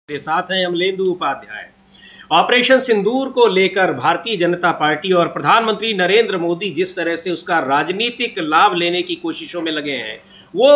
के साथ हैं अमलेंदु उपाध्याय। ऑपरेशन सिंदूर को लेकर भारतीय जनता पार्टी और प्रधानमंत्री नरेंद्र मोदी जिस तरह से उसका राजनीतिक लाभ लेने की कोशिशों में लगे हैं वो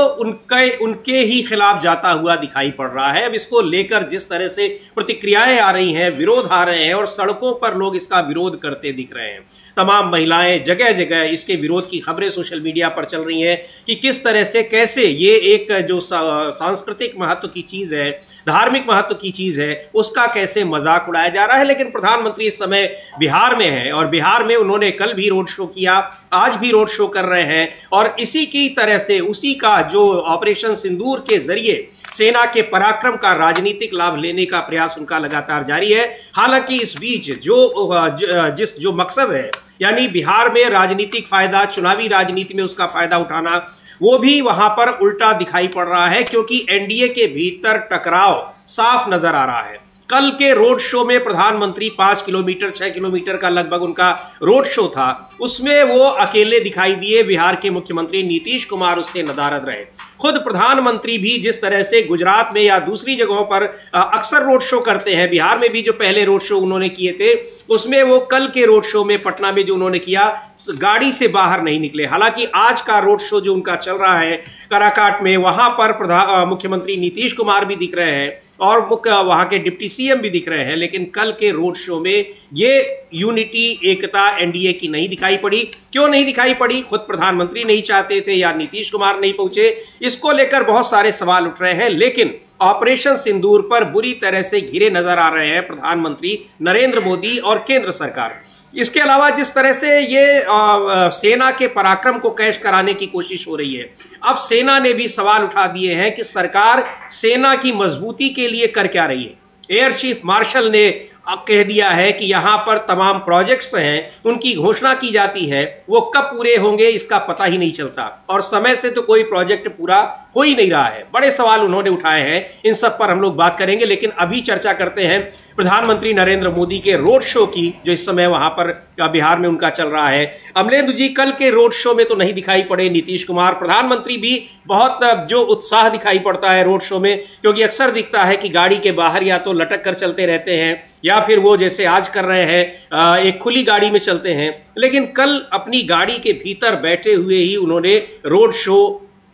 उनके ही खिलाफ जाता हुआ दिखाई पड़ रहा है। अब इसको लेकर जिस तरह से प्रतिक्रियाएं आ रही हैं, विरोध आ रहे हैं और सड़कों पर लोग इसका विरोध करते दिख रहे हैं। तमाम महिलाएं जगह जगह इसके विरोध की खबरें सोशल मीडिया पर चल रही हैं कि किस तरह से कैसे ये एक जो सांस्कृतिक महत्व की चीज़ है, धार्मिक महत्व की चीज़ है, उसका कैसे मजाक उड़ाया जा रहा है। लेकिन प्रधानमंत्री इस समय बिहार में है और बिहार में उन्होंने कल भी रोड शो किया, आज भी रोड शो कर रहे हैं और इसी की तरह से उसी का जो ऑपरेशन सिंदूर के जरिए सेना के पराक्रम का राजनीतिक लाभ लेने का प्रयास उनका लगातार जारी है। हालांकि इस बीच जो मकसद है यानी बिहार में राजनीतिक फायदा, चुनावी राजनीति में उसका फायदा उठाना, वो भी वहां पर उल्टा दिखाई पड़ रहा है क्योंकि एनडीए के भीतर टकराव साफ नजर आ रहा है। कल के रोड शो में प्रधानमंत्री 5 किलोमीटर 6 किलोमीटर का लगभग उनका रोड शो था, उसमें वो अकेले दिखाई दिए। बिहार के मुख्यमंत्री नीतीश कुमार उससे नदारद रहे। खुद प्रधानमंत्री भी जिस तरह से गुजरात में या दूसरी जगहों पर अक्सर रोड शो करते हैं, बिहार में भी जो पहले रोड शो उन्होंने किए थे उसमें वो कल के रोड शो में पटना में जो उन्होंने किया गाड़ी से बाहर नहीं निकले। हालांकि आज का रोड शो जो उनका चल रहा है कराकाट में, वहां पर मुख्यमंत्री नीतीश कुमार भी दिख रहे हैं और वहां के डिप्टी सीएम भी दिख रहे हैं। लेकिन कल के रोड शो में ये यूनिटी, एकता एनडीए की नहीं दिखाई पड़ी। क्यों नहीं दिखाई पड़ी? खुद प्रधानमंत्री नहीं चाहते थे या नीतीश कुमार नहीं पहुंचे, इसको लेकर बहुत सारे सवाल उठ रहे हैं। लेकिन ऑपरेशन सिंदूर पर बुरी तरह से घिरे नजर आ रहे हैं प्रधानमंत्री नरेंद्र मोदी और केंद्र सरकार। इसके अलावा जिस तरह से ये सेना के पराक्रम को कैश कराने की कोशिश हो रही है, अब सेना ने भी सवाल उठा दिए हैं कि सरकार सेना की मजबूती के लिए कर क्या रही है। एयर चीफ मार्शल ने अब कह दिया है कि यहाँ पर तमाम प्रोजेक्ट्स हैं, उनकी घोषणा की जाती है, वो कब पूरे होंगे इसका पता ही नहीं चलता और समय से तो कोई प्रोजेक्ट पूरा हो ही नहीं रहा है। बड़े सवाल उन्होंने उठाए हैं, इन सब पर हम लोग बात करेंगे। लेकिन अभी चर्चा करते हैं प्रधानमंत्री नरेंद्र मोदी के रोड शो की, जो इस समय वहां पर बिहार में उनका चल रहा है। अमलेंदु जी, कल के रोड शो में तो नहीं दिखाई पड़े नीतीश कुमार, प्रधानमंत्री भी बहुत जो उत्साह दिखाई पड़ता है रोड शो में, क्योंकि अक्सर दिखता है कि गाड़ी के बाहर या तो लटक कर चलते रहते हैं या फिर वो जैसे आज कर रहे हैं एक खुली गाड़ी में चलते हैं। लेकिन कल अपनी गाड़ी के भीतर बैठे हुए ही उन्होंने रोड शो,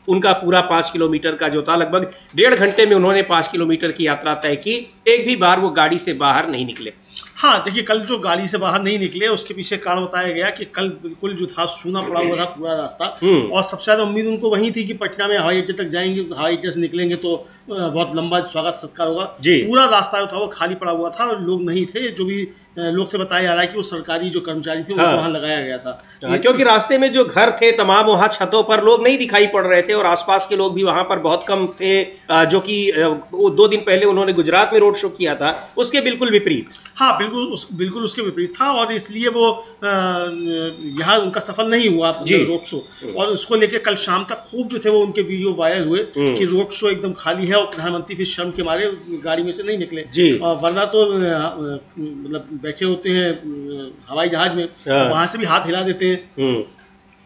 उनका पूरा 5 किलोमीटर का जो था, लगभग 1.5 घंटे में उन्होंने 5 किलोमीटर की यात्रा तय की। एक भी बार वो गाड़ी से बाहर नहीं निकले। हाँ, देखिए, कल जो गाड़ी से बाहर नहीं निकले उसके पीछे कारण बताया गया कि कल बिल्कुल जो था सूना पड़ा हुआ था पूरा रास्ता और सबसे ज़्यादा उम्मीद उनको वही थी कि पटना में हवाई अड्डे तक जाएंगे, हवाई अड्डे से निकलेंगे तो बहुत लंबा स्वागत सत्कार होगा। पूरा रास्ता जो था वो खाली पड़ा हुआ था और लोग नहीं थे। जो भी लोग से बताया जा रहा है कि वो सरकारी जो कर्मचारी थे उनको वहाँ लगाया गया था क्योंकि रास्ते में जो घर थे तमाम, वहाँ छतों पर लोग नहीं दिखाई पड़ रहे थे और आसपास के लोग भी वहाँ पर बहुत कम थे। जो कि 2 दिन पहले उन्होंने गुजरात में रोड शो किया था, उसके बिल्कुल विपरीत। हाँ, बिल्कुल उसके विपरीत था और इसलिए वो यहाँ उनका सफल नहीं हुआ रोड शो। और उसको लेके कल शाम तक खूब जो थे वो उनके वीडियो वायरल हुए कि रोड शो एकदम खाली है और प्रधानमंत्री फिर शर्म के मारे गाड़ी में से नहीं निकले। और वरना तो मतलब बैठे होते हैं हवाई जहाज में, वहां से भी हाथ हिला देते हैं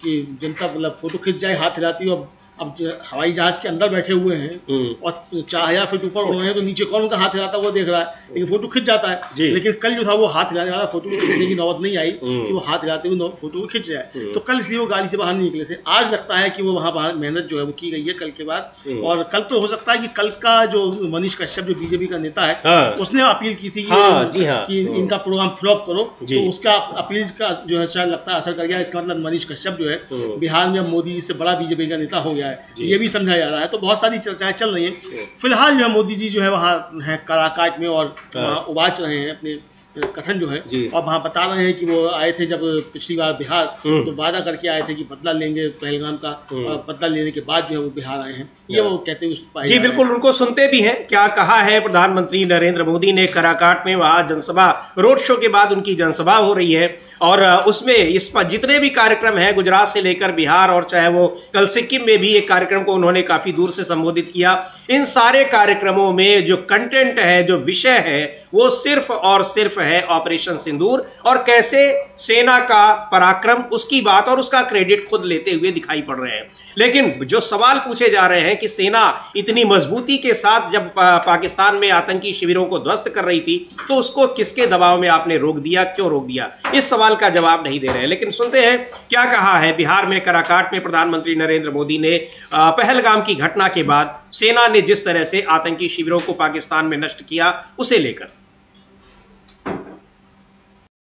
कि जनता मतलब फोटो खिंच जाए, हाथ हिलाती है। अब हवाई जहाज के अंदर बैठे हुए हैं और 4000 फीट ऊपर उड़ रहे हैं तो नीचे कौन उनका हाथ हिलाता है वो देख रहा है, लेकिन फोटो खिंच जाता है। लेकिन कल जो था वो हाथ हिलाने वाला, फोटो खींचने की नौबत नहीं आई कि वो हाथ हिलाते हुए फोटो खिंच जाए। तो कल इसलिए वो गाड़ी से बाहर नहीं निकले थे। आज लगता है कि वो वहाँ बाहर मेहनत जो है वो की गई है कल के बाद। और कल तो हो सकता है कि कल का जो मनीष कश्यप जो बीजेपी का नेता है उसने अपील की थी कि इनका प्रोग्राम फ्लॉप करो, तो उसका अपील का जो है शायद लगता है असर कर गया। इसका मतलब मनीष कश्यप जो है बिहार में मोदी जी से बड़ा बीजेपी का नेता हो गया है, ये भी समझा जा रहा है। तो बहुत सारी चर्चाएं चल रही हैं। फिलहाल जो है मोदी जी जो है वहाँ है कराकाट में और वहाँ उबाच रहे हैं अपने कथन जो है, और वहाँ बता रहे हैं कि वो आए थे जब पिछली बार बिहार, तो वादा करके आए थे कि बदला लेंगे पहलगाम का, और बदला लेने के बाद जो है वो बिहार आए हैं, ये वो कहते हैं। जी बिल्कुल, उनको सुनते भी हैं। क्या कहा है प्रधानमंत्री नरेंद्र मोदी ने कराकाट में, वहाँ जनसभा, रोड शो के बाद उनकी जनसभा हो रही है और उसमें इस पर जितने भी कार्यक्रम हैं गुजरात से लेकर बिहार, और चाहे वो कल सिक्किम में भी एक कार्यक्रम को उन्होंने काफी दूर से संबोधित किया। इन सारे कार्यक्रमों में जो कंटेंट है, जो विषय है, वो सिर्फ और सिर्फ विश्व है ऑपरेशन सिंदूर और कैसे सेना का पराक्रम, उसकी बात और उसका क्रेडिट खुद लेते हुए दिखाई पड़ रहे हैं। लेकिन जो सवाल पूछे जा रहे हैं कि सेना इतनी मजबूती के साथ जब पाकिस्तान में आतंकी शिविरों को ध्वस्त कर रही थी तो उसको किसके दबाव में आपने रोक दिया, क्यों रोक दिया, इस सवाल का जवाब नहीं दे रहे हैं। लेकिन सुनते हैं क्या कहा है बिहार में कराकाट में प्रधानमंत्री नरेंद्र मोदी ने पहलगाम की घटना के बाद सेना ने जिस तरह से आतंकी शिविरों को पाकिस्तान में नष्ट किया उसे लेकर।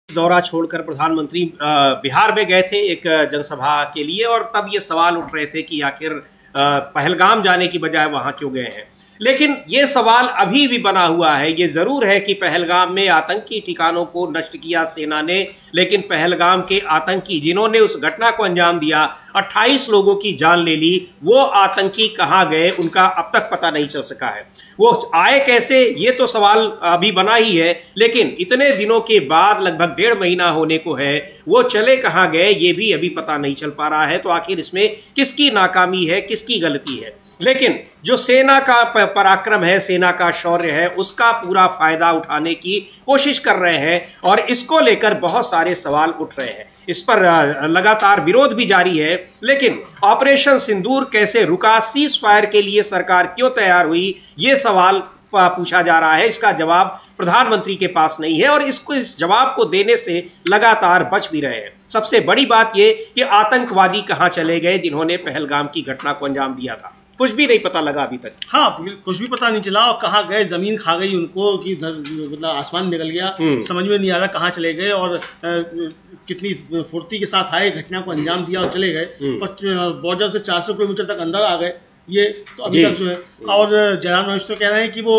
दौरा छोड़कर प्रधानमंत्री बिहार में गए थे एक जनसभा के लिए और तब ये सवाल उठ रहे थे कि आखिर पहलगाम जाने की बजाय वहां क्यों गए हैं। लेकिन ये सवाल अभी भी बना हुआ है। ये जरूर है कि पहलगाम में आतंकी ठिकानों को नष्ट किया सेना ने, लेकिन पहलगाम के आतंकी जिन्होंने उस घटना को अंजाम दिया, 28 लोगों की जान ले ली, वो आतंकी कहाँ गए उनका अब तक पता नहीं चल सका है। वो आए कैसे, ये तो सवाल अभी बना ही है। लेकिन इतने दिनों के बाद, लगभग 1.5 महीना होने को है, वो चले कहाँ गए ये भी अभी पता नहीं चल पा रहा है। तो आखिर इसमें किसकी नाकामी है, किसकी गलती है। लेकिन जो सेना का पराक्रम है, सेना का शौर्य है, उसका पूरा फायदा उठाने की कोशिश कर रहे हैं और इसको लेकर बहुत सारे सवाल उठ रहे हैं। इस पर लगातार विरोध भी जारी है। लेकिन ऑपरेशन सिंदूर कैसे रुका, सीज फायर के लिए सरकार क्यों तैयार हुई, ये सवाल पूछा जा रहा है। इसका जवाब प्रधानमंत्री के पास नहीं है और इस जवाब को देने से लगातार बच भी रहे हैं। सबसे बड़ी बात यह कि आतंकवादी कहां चले गए जिन्होंने पहलगाम की घटना को अंजाम दिया था, कुछ भी नहीं पता लगा अभी तक। हाँ, कुछ भी पता नहीं चला और कहाँ गए, जमीन खा गई उनको कि मतलब आसमान निकल गया, समझ में नहीं आ रहा कहाँ चले गए और कितनी फुर्ती के साथ आए, घटना को अंजाम दिया और चले गए। बॉर्डर से 400 किलोमीटर तक अंदर आ गए ये तो अभी तक जो है। और जयराम रमेश तो कह रहे हैं कि वो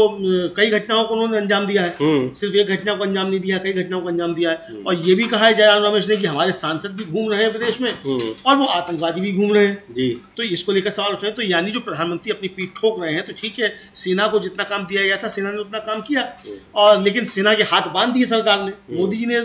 कई घटनाओं को उन्होंने अंजाम दिया है, सिर्फ एक घटना को अंजाम नहीं दिया, कई घटनाओं को अंजाम दिया है। और ये भी कहा है जयराम रमेश ने कि हमारे सांसद भी घूम रहे हैं विदेश में और वो आतंकवादी भी घूम रहे हैं जी। तो इसको लेकर सवाल उठे हैं। तो यानी जो प्रधानमंत्री अपनी पीठ ठोक रहे हैं, तो ठीक है, सेना को जितना काम दिया गया था सेना ने उतना काम किया, और लेकिन सेना के हाथ बांध दिए सरकार ने, मोदी जी ने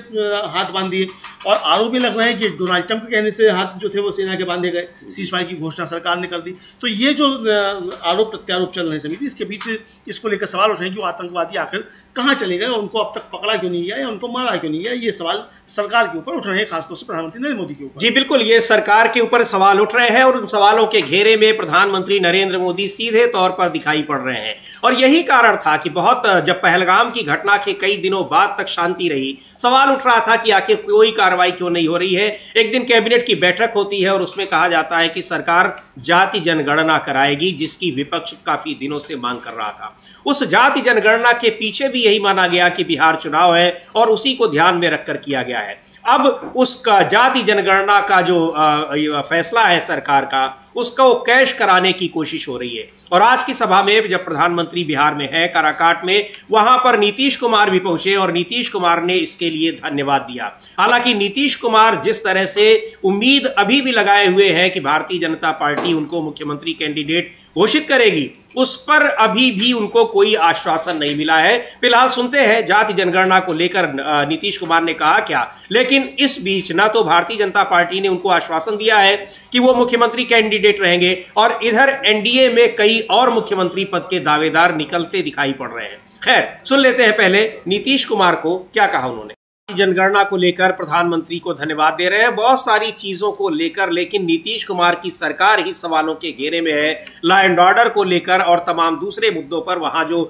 हाथ बांध दिए। और आरोप लग रहे हैं कि डोनाल्ड ट्रंप के कहने से हाथ जो थे वो सेना के बांधे गए, सीज फायर की घोषणा सरकार ने कर दी। तो ये जो आरोप प्रत्यारोप चल रहे हैं समिति, इसके बीच इसको लेकर सवाल उठ रहे हैं कि वो आतंकवादी आखिर कहाँ चले गए, उनको अब तक पकड़ा क्यों नहीं गया या उनको मारा क्यों नहीं गया। ये सवाल सरकार के ऊपर उठ रहे हैं, खासतौर से प्रधानमंत्री नरेंद्र मोदी के ऊपर। जी बिल्कुल, ये सरकार के ऊपर सवाल उठ रहे हैं और उन सवालों के घेरे में प्रधानमंत्री नरेंद्र मोदी सीधे तौर पर दिखाई पड़ रहे हैं। और यही कारण था कि जब पहलगाम की घटना के कई दिनों बाद तक शांति रही, सवाल उठ रहा था कि आखिर कोई कार्रवाई क्यों नहीं हो रही है। एक दिन कैबिनेट की बैठक होती है और उसमें कहा जाता है कि सरकार जाति जनगणना कराएगी, जिसकी विपक्ष काफी दिनों से मांग कर रहा था। उस जाति जनगणना के पीछे भी यही माना गया कि बिहार चुनाव है और उसी को ध्यान में रखकर किया गया है। अब उसका जाति जनगणना का जो फैसला है सरकार का, उसको कैश कराने की कोशिश हो रही है। और आज की सभा में जब प्रधानमंत्री बिहार में है, काराकाट में, वहां पर नीतीश कुमार भी पहुंचे और नीतीश कुमार ने इसके लिए धन्यवाद दिया। हालांकि नीतीश कुमार जिस तरह से उम्मीद अभी भी लगाए हुए हैं कि भारतीय जनता पार्टी उनको मुख्यमंत्री कैंडिडेट घोषित करेगी, उस पर अभी भी उनको कोई आश्वासन नहीं मिला है। फिलहाल सुनते हैं जाति जनगणना को लेकर नीतीश कुमार ने कहा क्या। लेकिन इस बीच ना तो भारतीय जनता पार्टी ने उनको आश्वासन दिया है कि वो मुख्यमंत्री कैंडिडेट रहेंगे, और इधर एनडीए में कई और मुख्यमंत्री पद के दावेदार निकलते दिखाई पड़ रहे हैं। खैर, सुन लेते हैं पहले नीतीश कुमार को क्या कहा उन्होंने। जनगणना को लेकर प्रधानमंत्री को धन्यवाद दे रहे हैं, बहुत सारी चीजों को लेकर, लेकिन नीतीश कुमार की सरकार ही सवालों के घेरे में है। लॉ एंड ऑर्डर को लेकर और तमाम दूसरे मुद्दों पर, वहां जो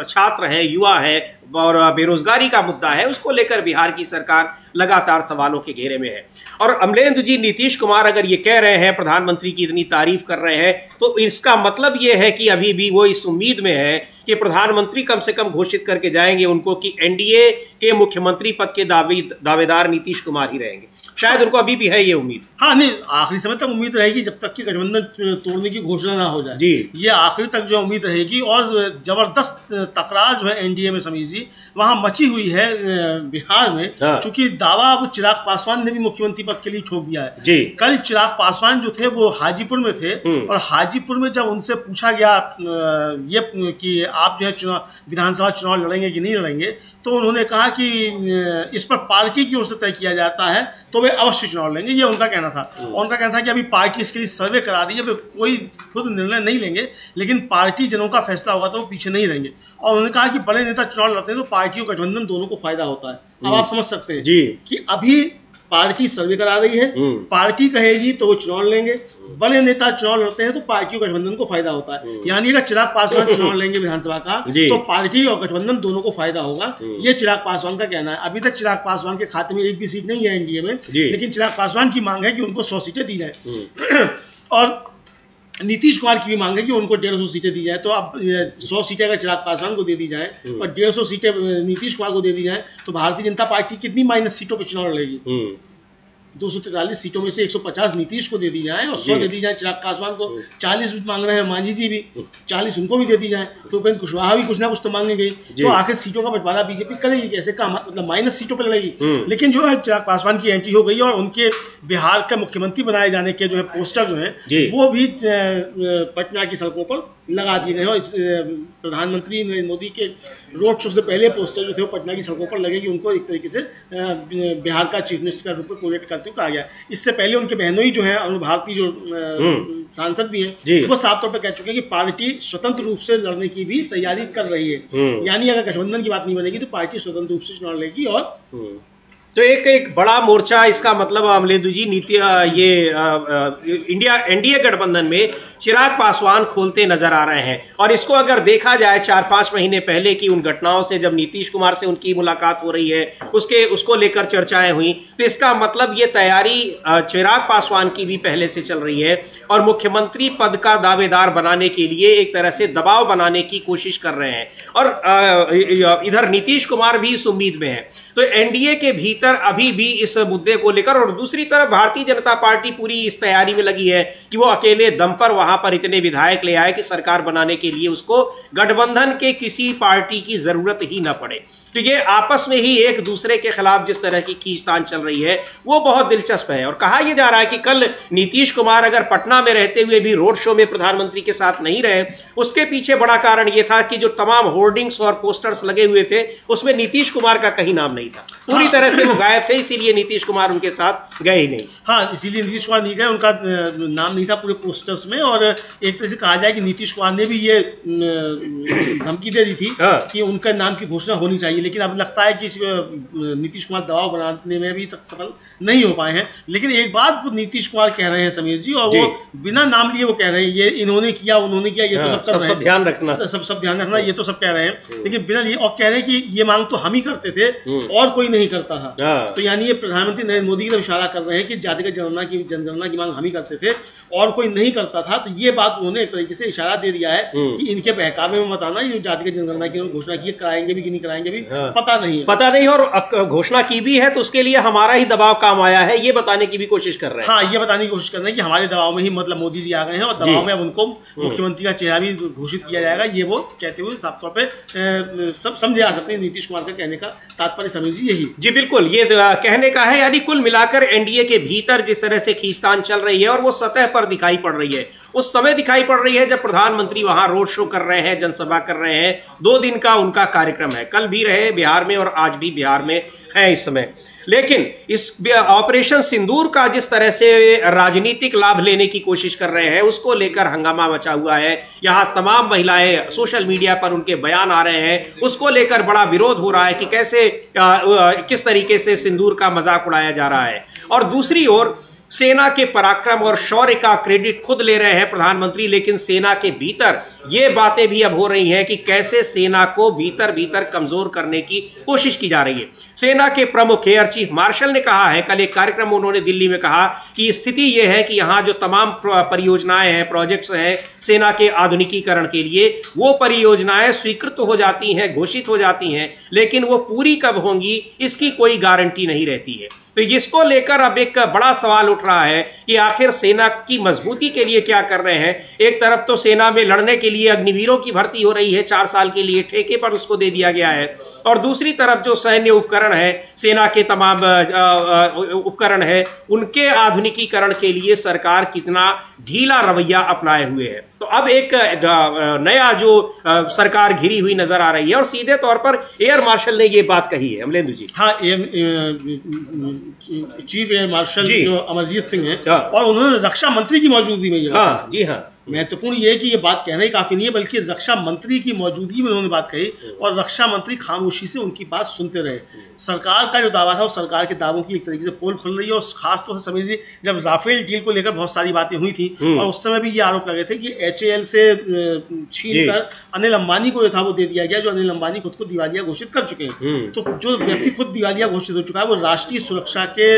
छात्र हैं, युवा है और बेरोजगारी का मुद्दा है, उसको लेकर बिहार की सरकार लगातार सवालों के घेरे में है। और अमलेंदु जी, नीतीश कुमार अगर ये कह रहे हैं, प्रधानमंत्री की इतनी तारीफ कर रहे हैं, तो इसका मतलब ये है कि अभी भी वो इस उम्मीद में है कि प्रधानमंत्री कम से कम घोषित करके जाएंगे उनको कि एनडीए के मुख्यमंत्री पद के दावेदार नीतीश कुमार ही रहेंगे। शायद उनको अभी भी है ये उम्मीद। हाँ, नहीं, आखिरी समय तक उम्मीद रहेगी जब तक कि गठबंधन तोड़ने की घोषणा ना हो जाए जी। ये आखिरी तक जो उम्मीद रहेगी। और जबरदस्त तकरार जो है एनडीए में समीर जी वहां मची हुई है बिहार में। हाँ। चूंकि दावा अब चिराग पासवान ने भी मुख्यमंत्री पद के लिए ठोक दिया है जी। कल चिराग पासवान जो थे वो हाजीपुर में थे, और हाजीपुर में जब उनसे पूछा गया ये कि आप जो है विधानसभा चुनाव लड़ेंगे कि नहीं लड़ेंगे, तो उन्होंने कहा कि इस पर पार्टी की ओर से तय किया जाता है, तो वे अवश्य चुनाव लेंगे, ये उनका कहना था। उनका कहना था कि अभी पार्टी इसके लिए सर्वे करा रही है, कोई खुद निर्णय नहीं लेंगे, लेकिन पार्टी जनों का फैसला होगा तो वो पीछे नहीं रहेंगे। और उन्होंने कहा कि बड़े नेता चुनाव लड़ते हैं तो पार्टी और गठबंधन दोनों को फायदा होता है। अब आप समझ सकते हैं कि अभी पार्टी सर्वे करा रही है, पार्टी कहेगी तो वो चुनाव लेंगे, बड़े नेता चुनाव लड़ते हैं तो पार्टी और गठबंधन को फायदा होता है। यानी अगर चिराग पासवान चुनाव लेंगे विधानसभा का तो पार्टी और गठबंधन दोनों को फायदा होगा, ये चिराग पासवान का कहना है। अभी तक चिराग पासवान के खाते में एक भी सीट नहीं है एनडीए में, लेकिन चिराग पासवान की मांग है कि उनको 100 सीटें दी जाए और नीतीश कुमार की भी मांग है कि उनको 150 सीटें दी जाए। तो अब 100 सीटें अगर चिराग पासवान को दे दी जाए और 150 सीटें नीतीश कुमार को दे दी जाए तो भारतीय जनता पार्टी कितनी माइनस सीटों पर चुनाव लड़ेगी? 243 सीटों में से 150 नीतीश को दे दी जाए और 100 दे दी जाए चिराग पासवान को। 40 मांग रहे हैं मांझी जी भी, 40 उनको भी दे दी जाए तो उपेंद्र कुशवाहा भी कुछ ना कुछ तो मांगेंगे। तो आखिर सीटों का बंटवारा बीजेपी करेगी कैसे? का मतलब माइनस सीटों पर लड़ेगी। लेकिन जो है चिराग पासवान की एंट्री हो गई और उनके बिहार का मुख्यमंत्री बनाए जाने के जो है पोस्टर जो है वो भी पटना की सड़कों पर लगा दिए गए। और प्रधानमंत्री नरेंद्र मोदी के रोड शो से पहले पोस्टर जो थे वो पटना की सड़कों पर लगे कि उनको एक तरीके से बिहार का चीफ मिनिस्टर का रूप में प्रोजेक्ट करते हुए कहा गया। इससे पहले उनके बहनोई जो है अरुण भारती जो सांसद भी हैं वो साफ तौर पर कह चुके हैं कि पार्टी स्वतंत्र रूप से लड़ने की भी तैयारी कर रही है। यानी अगर गठबंधन की बात नहीं बनेगी तो पार्टी स्वतंत्र रूप से चुनाव लड़ेगी। और तो एक बड़ा मोर्चा, इसका मतलब अमलेंदु जी नीति इंडिया एनडीए गठबंधन में चिराग पासवान खोलते नजर आ रहे हैं। और इसको अगर देखा जाए 4-5 महीने पहले की उन घटनाओं से जब नीतीश कुमार से उनकी मुलाकात हो रही है, उसको लेकर चर्चाएं हुई, तो इसका मतलब ये तैयारी चिराग पासवान की भी पहले से चल रही है और मुख्यमंत्री पद का दावेदार बनाने के लिए एक तरह से दबाव बनाने की कोशिश कर रहे हैं। और इधर नीतीश कुमार भी इस उम्मीद में है। तो एनडीए के भीतर अभी भी इस मुद्दे को लेकर, और दूसरी तरफ भारतीय जनता पार्टी पूरी इस तैयारी में लगी है कि वो अकेले दम पर वहां पर इतने विधायक ले आए कि सरकार बनाने के लिए उसको गठबंधन के किसी पार्टी की जरूरत ही ना पड़े। तो ये आपस में ही एक दूसरे के खिलाफ जिस तरह की खींचतान चल रही है वो बहुत दिलचस्प है। और कहा यह जा रहा है कि कल नीतीश कुमार अगर पटना में रहते हुए भी रोड शो में प्रधानमंत्री के साथ नहीं रहे, उसके पीछे बड़ा कारण यह था कि जो तमाम होर्डिंग्स और पोस्टर्स लगे हुए थे उसमें नीतीश कुमार का कहीं नाम नहीं था, पूरी तरह से वो गायब थे, इसीलिए नीतीश कुमार उनके साथ गए ही नहीं। हाँ, इसीलिए नीतीश कुमार नहीं गए, उनका नाम नहीं था पूरे पोस्टर्स में। और एक तरह से कहा जाए कि नीतीश कुमार ने भी ये धमकी दे दी थी कि उनका नाम की घोषणा होनी चाहिए, लेकिन अब लगता है कि नीतीश कुमार दबाव बनाने में अभी तक सफल नहीं हो पाए हैं। लेकिन एक बात नीतीश कुमार कह रहे हैं समीर जी, और वो बिना नाम लिए वो कह रहे हैं ये इन्होंने किया उन्होंने किया, ये तो सब कर रहे हैं, ध्यान रखना, सब ध्यान रखना, ये तो सब कह रहे हैं, लेकिन बिना लिए, और कह रहे हैं कि ये मांग तो हम ही करते थे और कोई नहीं करता था। तो यानी ये प्रधानमंत्री नरेंद्र मोदी की तरफ इशारा कर रहे हैं कि जातिगत जनगणना की मांग हम ही करते थे और कोई नहीं करता था। तो ये बात उन्होंने एक तरीके से इशारा दे दिया है कि इनके बहकावे में मत आना, ये जातिगत जनगणना की घोषणा की कराएंगे भी कि नहीं कराएंगे भी पता नहीं, और घोषणा की भी है तो उसके लिए हमारा ही दबाव काम आया है, ये बताने की भी कोशिश कर रहे हैं। हाँ, ये बताने की कोशिश कर रहे हैं कि हमारे दबाव में ही मतलब मोदी जी आ गए हैं और दबाव में अब उनको मुख्यमंत्री का चेहरा भी घोषित किया जाएगा, ये वो कहते हुए साफ तौर पे सब समझे आ सकते हैं। नीतीश कुमार का कहने का तात्पर्य समीर जी यही। जी बिल्कुल, ये कहने का है। यानी कुल मिलाकर एनडीए के भीतर जिस तरह से खींचतान चल रही है और वो सतह पर दिखाई पड़ रही है, उस समय दिखाई पड़ रही है जब प्रधानमंत्री वहां रोड शो कर रहे हैं, जनसभा कर रहे हैं। 2 दिन का उनका कार्यक्रम है, कल भी रहे बिहार में और आज भी बिहार में है इस समय। लेकिन इस ऑपरेशन सिंदूर का जिस तरह से राजनीतिक लाभ लेने की कोशिश कर रहे हैं उसको लेकर हंगामा मचा हुआ है। यहाँ तमाम महिलाएं सोशल मीडिया पर उनके बयान आ रहे हैं, उसको लेकर बड़ा विरोध हो रहा है कि कैसे किस तरीके से सिंदूर का मजाक उड़ाया जा रहा है। और दूसरी ओर सेना के पराक्रम और शौर्य का क्रेडिट खुद ले रहे हैं प्रधानमंत्री, लेकिन सेना के भीतर ये बातें भी अब हो रही हैं कि कैसे सेना को भीतर भीतर कमजोर करने की कोशिश की जा रही है। सेना के प्रमुख एयर चीफ मार्शल ने कहा है, कल एक कार्यक्रम में उन्होंने दिल्ली में कहा कि स्थिति यह है कि यहाँ जो तमाम परियोजनाएं हैं, प्रोजेक्ट्स हैं सेना के आधुनिकीकरण के लिए, वो परियोजनाएं स्वीकृत हो जाती हैं, घोषित हो जाती हैं, लेकिन वो पूरी कब होंगी इसकी कोई गारंटी नहीं रहती है। तो इसको लेकर अब एक बड़ा सवाल उठ रहा है कि आखिर सेना की मजबूती के लिए क्या कर रहे हैं। एक तरफ तो सेना में लड़ने के लिए अग्निवीरों की भर्ती हो रही है, 4 साल के लिए ठेके पर उसको दे दिया गया है, और दूसरी तरफ जो सैन्य उपकरण है, सेना के तमाम उपकरण है, उनके आधुनिकीकरण के लिए सरकार कितना ढीला रवैया अपनाए हुए है। तो अब एक नया जो सरकार घिरी हुई नजर आ रही है, और सीधे तौर पर एयर मार्शल ने ये बात कही है। अमलेंदु जी। हाँ, चीफ एयर मार्शल जो अमरजीत सिंह हैं, और उन्होंने रक्षा मंत्री की मौजूदगी में जी हाँ महत्वपूर्ण ये है कि ये बात कहना ही काफ़ी नहीं है, बल्कि रक्षा मंत्री की मौजूदगी में उन्होंने बात कही और रक्षा मंत्री खामोशी से उनकी बात सुनते रहे। सरकार का जो दावा था, उस सरकार के दावों की एक तरीके से पोल खुल रही है। और खासतौर से समझिए जब राफेल डील को लेकर बहुत सारी बातें हुई थी और उस समय भी ये आरोप लगे थे कि HAL से छीन कर अनिल अंबानी को जो था वो दे दिया गया, जो अनिल अंबानी खुद को दिवालिया घोषित कर चुके हैं। तो जो व्यक्ति खुद दिवालिया घोषित हो चुका है वो राष्ट्रीय सुरक्षा के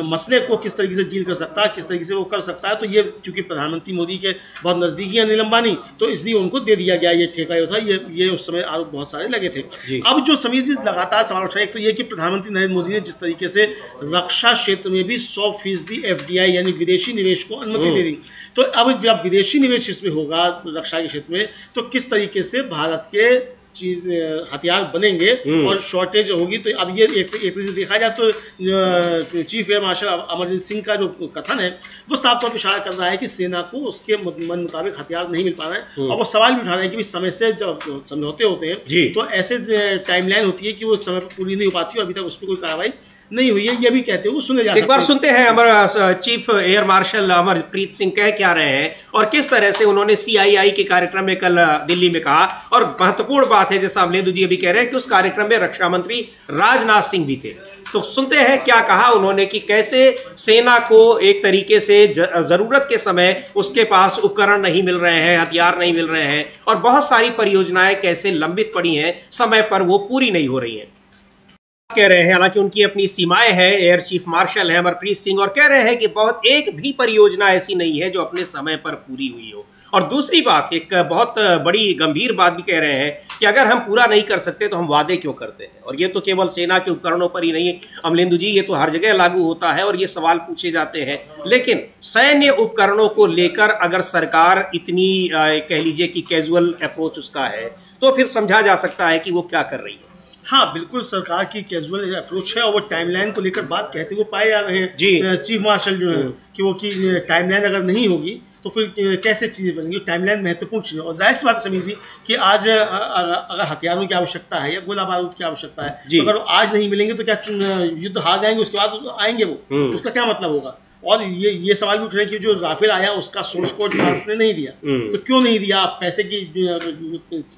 मसले को किस तरीके से डील कर सकता है, किस तरीके से वो कर सकता है। तो ये चूंकि प्रधानमंत्री मोदी के बहुत नजदीकी अनिल अंबानी, तो इसलिए उनको दे दिया गया ये ठेका जो था। ये उस समय आरोप बहुत सारे लगे थे। अब जो समीर जी लगातार सवाल उठाए, एक तो ये कि प्रधानमंत्री नरेंद्र मोदी ने जिस तरीके से रक्षा क्षेत्र में भी 100% FDI यानी विदेशी निवेश को अनुमति दे दी, तो अब जब विदेशी निवेश इसमें होगा रक्षा के क्षेत्र में, तो किस तरीके से भारत के हथियार बनेंगे और शॉर्टेज होगी। तो अब ये एक तरह से देखा जाए तो chief air marshal Amarjeet Singh का जो कथन है वो साफ तौर पर इशारा कर रहा है कि सेना को उसके मन मुताबिक हथियार नहीं मिल पा रहे हैं। और वो सवाल भी उठा रहे हैं कि समय से जब समझौते होते हैं तो ऐसे टाइमलाइन होती है कि वो समय पर पूरी नहीं हो पाती और अभी तक उस पर कोई कार्रवाई नहीं हुई है, ये भी कहते हुए सुने जाते हैं। एक बार सुनते हैं हमारा chief air marshal Amarpreet Singh कह क्या रहे हैं और किस तरह से उन्होंने CII के कार्यक्रम में कल दिल्ली में कहा। और महत्वपूर्ण बात है, जैसा अमलेंदु जी अभी कह रहे हैं कि उस कार्यक्रम में रक्षा मंत्री राजनाथ सिंह भी थे। तो सुनते हैं क्या कहा उन्होंने कि कैसे सेना को एक तरीके से जरूरत के समय उसके पास उपकरण नहीं मिल रहे हैं, हथियार नहीं मिल रहे हैं और बहुत सारी परियोजनाएं कैसे लंबित पड़ी हैं, समय पर वो पूरी नहीं हो रही हैं। कह रहे हैं हालांकि उनकी अपनी सीमाएं हैं, एयर चीफ मार्शल है अमरप्रीत सिंह, और कह रहे हैं कि बहुत एक भी परियोजना ऐसी नहीं है जो अपने समय पर पूरी हुई हो। और दूसरी बात, एक बहुत बड़ी गंभीर बात भी कह रहे हैं कि अगर हम पूरा नहीं कर सकते तो हम वादे क्यों करते हैं। और ये तो केवल सेना के उपकरणों पर ही नहीं अमलेंदु जी, ये तो हर जगह लागू होता है और ये सवाल पूछे जाते हैं। लेकिन सैन्य उपकरणों को लेकर अगर सरकार इतनी कह लीजिए कि कैजुअल अप्रोच उसका है, तो फिर समझा जा सकता है कि वो क्या कर रही है। हाँ, बिल्कुल सरकार की कैजुअल अप्रोच है और वो टाइमलाइन को लेकर बात कहते हुए पाए जा रहे हैं चीफ मार्शल जो है कि वो की टाइमलाइन अगर नहीं होगी तो फिर कैसे चीज़ें बनेंगी। टाइमलाइन महत्वपूर्ण चीज़ है और जाहिर सी बात समझ ली कि आज अगर हथियारों की आवश्यकता है या गोला बारूद की आवश्यकता है, तो अगर आज नहीं मिलेंगे तो क्या युद्ध हार जाएंगे, उसके बाद आएंगे वो, उसका क्या मतलब होगा। और ये सवाल भी उठ रहे हैं कि जो राफेल आया उसका सोर्स कोड फ्रांस ने नहीं दिया, तो क्यों नहीं दिया, पैसे की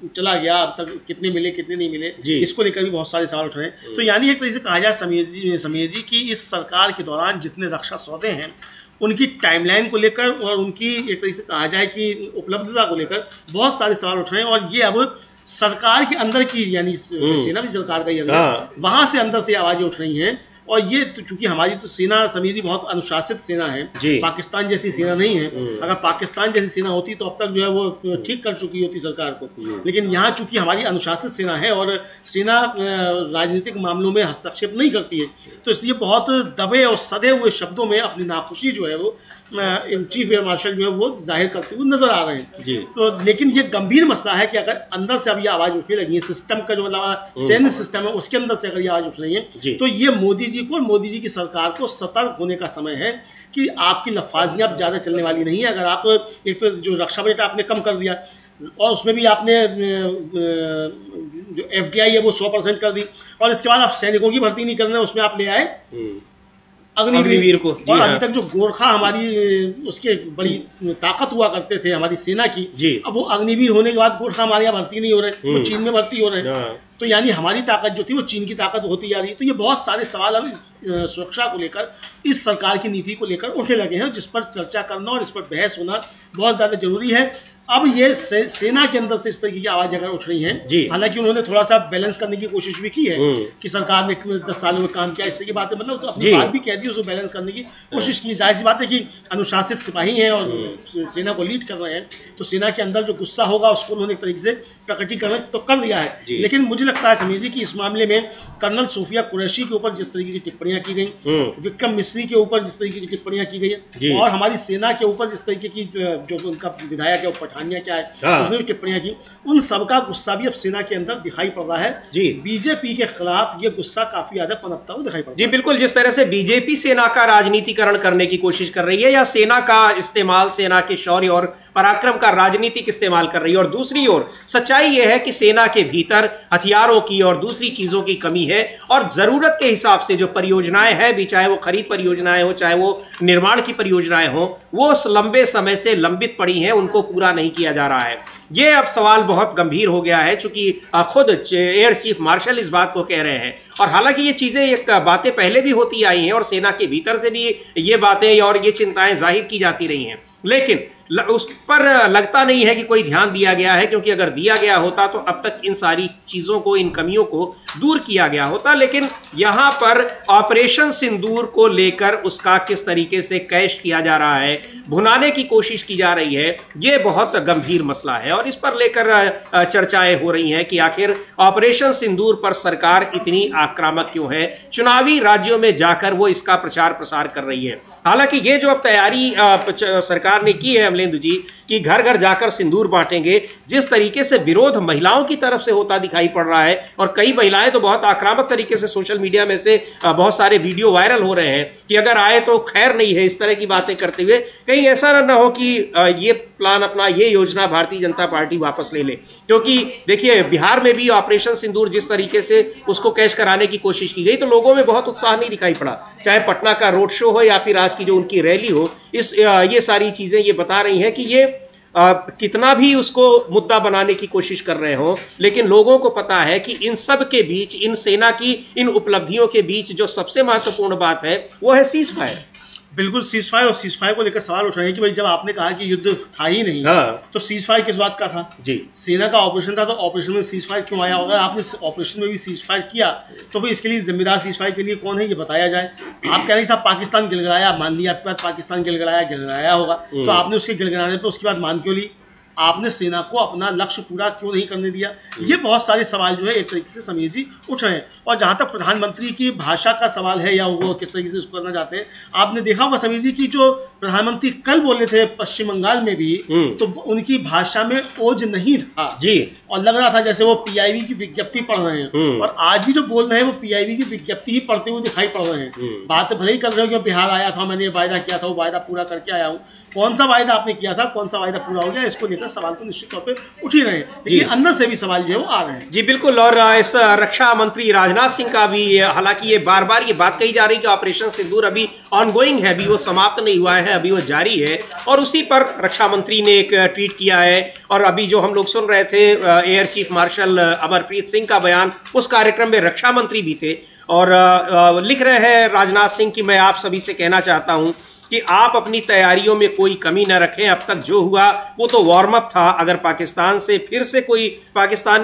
चला गया, अब तक कितने मिले कितने नहीं मिले, इसको लेकर भी बहुत सारे सवाल उठ रहे हैं। तो यानी एक तरीके से कहा जाए समीर जी कि इस सरकार के दौरान जितने रक्षा सौदे हैं उनकी टाइमलाइन को लेकर और उनकी एक तरीके से कहा जाए कि उपलब्धता को लेकर बहुत सारे सवाल उठ रहे हैं। और ये अब सरकार के अंदर की यानी सेना भी सरकार का ही अंदर, वहां से अंदर से आवाजें उठ रही हैं। और ये तो चूंकि हमारी तो सेना समीर जी बहुत अनुशासित सेना है, पाकिस्तान जैसी सेना नहीं है। अगर पाकिस्तान जैसी सेना होती तो अब तक जो है वो ठीक कर चुकी होती सरकार को। लेकिन यहाँ चूंकि हमारी अनुशासित सेना है और सेना राजनीतिक मामलों में हस्तक्षेप नहीं करती है, तो इसलिए बहुत दबे और सधे हुए शब्दों में अपनी नाखुशी जो है वो चीफ एयर मार्शल जो है वो जाहिर करते हुए नजर आ रहे हैं। तो लेकिन ये गंभीर मसला है कि अगर अंदर से अब ये आवाज उठने लगी है, सिस्टम का जो मतलब सैन्य सिस्टम है उसके अंदर से अगर ये आवाज उठ रही है, तो ये मोदी जी को और मोदी जी की सरकार को सतर्क होने का समय है कि आपकी लफाजियां अब ज़्यादा चलने वाली नहीं है। अगर आप एक तो जो रक्षा बजट आपने कम कर दिया और उसमें भी आपने जो FDI है वो 100% कर दी और इसके बाद आप सैनिकों की भर्ती नहीं करना, उसमें आप ले आए अग्निवीर को। और अभी तक जो गोरखा हमारी उसके बड़ी ताकत हुआ करते थे हमारी सेना की, अब वो अग्निवीर होने के बाद गोरखा हमारे यहाँ भर्ती नहीं हो रहे, वो चीन में भर्ती हो रहे हैं। तो यानी हमारी ताकत जो थी वो चीन की ताकत होती जा रही है। तो ये बहुत सारे सवाल अब सुरक्षा को लेकर इस सरकार की नीति को लेकर उठने लगे हैं, जिस पर चर्चा करना और इस पर बहस होना बहुत ज़्यादा जरूरी है। अब ये सेना के अंदर से इस तरीके की आवाज़ अगर उठ रही हैं, हालांकि उन्होंने थोड़ा सा बैलेंस करने की कोशिश भी की है कि सरकार ने 10 सालों में काम किया, इस तरह की बातें मतलब तो अपनी बात भी कह दी, उसको बैलेंस करने की कोशिश की। जाहिर सी बात है कि अनुशासित सिपाही हैं और सेना को लीड कर रहे हैं, तो सेना के अंदर जो गुस्सा होगा उसको उन्होंने एक तरीके से प्रकटीकरण तो कर दिया है। लेकिन मुझे लगता है समीर जी कि इस मामले में कर्नल सूफिया कुरैशी के ऊपर जिस तरीके की टिप्पणियां की गई, विक्रम मिस्री के ऊपर जिस तरीके की टिप्पणियां की गई और हमारी सेना के ऊपर जिस तरीके की जो उनका विधायक है वो पठानिया कहानियां क्या है, उसने भी टिप्पणियां की। उन सबका गुस्सा भी अब सेना के अंदर दिखाई पड़ रहा है जी। बीजेपी के खिलाफ ये गुस्सा काफी ज्यादा पनपता हुआ दिखाई पड़ता है जी। बिल्कुल, जिस तरह से बीजेपी सेना का राजनीतिकरण करने की कोशिश कर रही है या सेना का इस्तेमाल, सेना के शौर्य और पराक्रम का राजनीतिक इस्तेमाल कर रही है, और दूसरी ओर सच्चाई यह है कि सेना के भीतर हथियारों की और दूसरी चीजों की कमी है, और जरूरत के हिसाब से जो परियोजनाएं हैं भी, चाहे वो खरीद परियोजनाएं हो, चाहे वो निर्माण की परियोजनाएं हो, वो लंबे समय से लंबित पड़ी हैं, उनको पूरा नहीं किया जा रहा है। ये अब सवाल बहुत गंभीर हो गया है, चूंकि खुद एयर चीफ मार्शल इस बात को कह रहे हैं, और हालांकि ये चीजें, एक बातें पहले भी होती आई हैं और सेना के भीतर से भी ये बातें और ये चिंताएं जाहिर की जाती रही हैं, लेकिन उस पर लगता नहीं है कि कोई ध्यान दिया गया है, क्योंकि अगर दिया गया होता तो अब तक इन सारी चीज़ों को, इन कमियों को दूर किया गया होता। लेकिन यहाँ पर ऑपरेशन सिंदूर को लेकर उसका किस तरीके से कैश किया जा रहा है, भुनाने की कोशिश की जा रही है, ये बहुत गंभीर मसला है, और इस पर लेकर चर्चाएं हो रही हैं कि आखिर ऑपरेशन सिंदूर पर सरकार इतनी आक्रामक क्यों है, चुनावी राज्यों में जाकर वो इसका प्रचार प्रसार कर रही है। हालांकि ये जो अब तैयारी सरकार ने की है अमलेंदु जी, कि घर घर जाकर सिंदूर बांटेंगे, जिस तरीके से विरोध महिलाओं की तरफ से होता दिखाई पड़ रहा है, और कई महिलाएं तो बहुत आक्रामक तरीके से सोशल मीडिया में से बहुत सारे वीडियो वायरल हो रहे हैं कि अगर आए तो खैर नहीं है, इस तरह की बातें करते हुए, कहीं ऐसा ना हो कि ये प्लान अपना, ये योजना भारतीय जनता पार्टी वापस ले ले। क्योंकि देखिए, बिहार में भी ऑपरेशन सिंदूर जिस तरीके से उसको कैश कराने की कोशिश की गई, तो लोगों में बहुत उत्साह नहीं दिखाई पड़ा, चाहे पटना का रोड शो हो या फिर आज की जो उनकी रैली हो। ये सारी चीजें ये बता रही हैं कि ये कितना भी उसको मुद्दा बनाने की कोशिश कर रहे हो, लेकिन लोगों को पता है कि इन सब के बीच, इन सेना की इन उपलब्धियों के बीच जो सबसे महत्वपूर्ण बात है वो है सीज फायर। बिल्कुल, सीज फायर, और सीज फायर को लेकर सवाल उठ रहे हैं कि भाई जब आपने कहा कि युद्ध था ही नहीं, तो सीज फायर किस बात का था जी? सेना का ऑपरेशन था, तो ऑपरेशन में सीज फायर क्यों आया होगा? आपने ऑपरेशन में भी सीज फायर किया, तो फिर इसके लिए जिम्मेदार सीज फायर के लिए कौन है, ये बताया जाए। आप कह रहे हैं साहब पाकिस्तान गिड़गड़ाया, मान लिया आपके बाद पाकिस्तान गिड़गड़ाया होगा, तो आपने उसके गिड़गड़ाने पर उसके बाद मान क्यों ली? आपने सेना को अपना लक्ष्य पूरा क्यों नहीं करने दिया? ये बहुत सारे सवाल जो है एक तरीके से समीर जी उठ रहे हैं। और जहाँ तक प्रधानमंत्री की भाषा का सवाल है या वो किस तरीके से उसको करना चाहते हैं, आपने देखा होगा समीर जी की जो प्रधानमंत्री कल बोले थे पश्चिम बंगाल में भी, तो उनकी भाषा में ओज नहीं था जी, और लग रहा था जैसे वो पीआईबी की विज्ञप्ति पढ़ रहे हैं। और आज भी जो बोल रहे हैं वो पीआईबी की विज्ञप्ति ही पढ़ते हुए दिखाई पड़ रहे हैं। बात भले ही कर रहे हो कि बिहार आया था, मैंने ये वायदा किया था, वो वायदा पूरा करके आया हूँ। कौन सा वायदा आपने किया था, कौन सा वायदा पूरा हो गया, इसको लेकर सवाल तो निश्चित तौर पे उठ ही रहे हैं, लेकिन अंदर से भी सवाल जो है वो आ रहे हैं जी। बिल्कुल, और इस रक्षा मंत्री राजनाथ सिंह का भी, हालांकि ये बार बार ये बात कही जा रही है कि ऑपरेशन सिंदूर अभी ऑनगोइंग है, अभी वो समाप्त नहीं हुआ है, अभी वो जारी है, और उसी पर रक्षा मंत्री ने एक ट्वीट किया है। और अभी जो हम लोग सुन रहे थे air chief marshal Amarpreet Singh का बयान, उस कार्यक्रम में रक्षा मंत्री भी थे, और लिख रहे हैं राजनाथ सिंह कि मैं आप सभी से कहना चाहता हूं कि आप अपनी तैयारियों में कोई कमी न रखें। अब तक जो हुआ वो तो वार्म अप था। अगर पाकिस्तान ने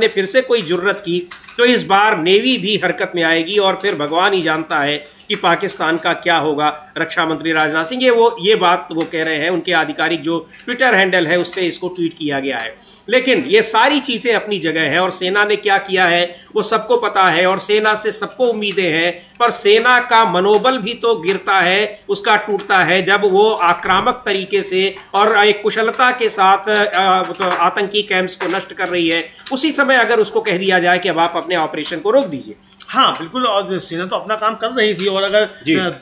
फिर से कोई जुर्रत की तो इस बार नेवी भी हरकत में आएगी, और फिर भगवान ही जानता है कि पाकिस्तान का क्या होगा। रक्षा मंत्री राजनाथ सिंह ये बात वो कह रहे हैं, उनके आधिकारिक जो ट्विटर हैंडल है उससे इसको ट्वीट किया गया है। लेकिन ये सारी चीज़ें अपनी जगह है, और सेना ने क्या किया है वो सबको पता है, और सेना से सबको उम्मीदें हैं, पर सेना का मनोबल भी तो गिरता है, उसका टूटता है जब वो आक्रामक तरीके से और एक कुशलता के साथ आतंकी कैंप्स को नष्ट कर रही है। उसी समय अगर उसको कह दिया जाए कि अब आप अपने ऑपरेशन को रोक दीजिए। हाँ बिल्कुल, और सेना तो अपना काम कर रही थी, और अगर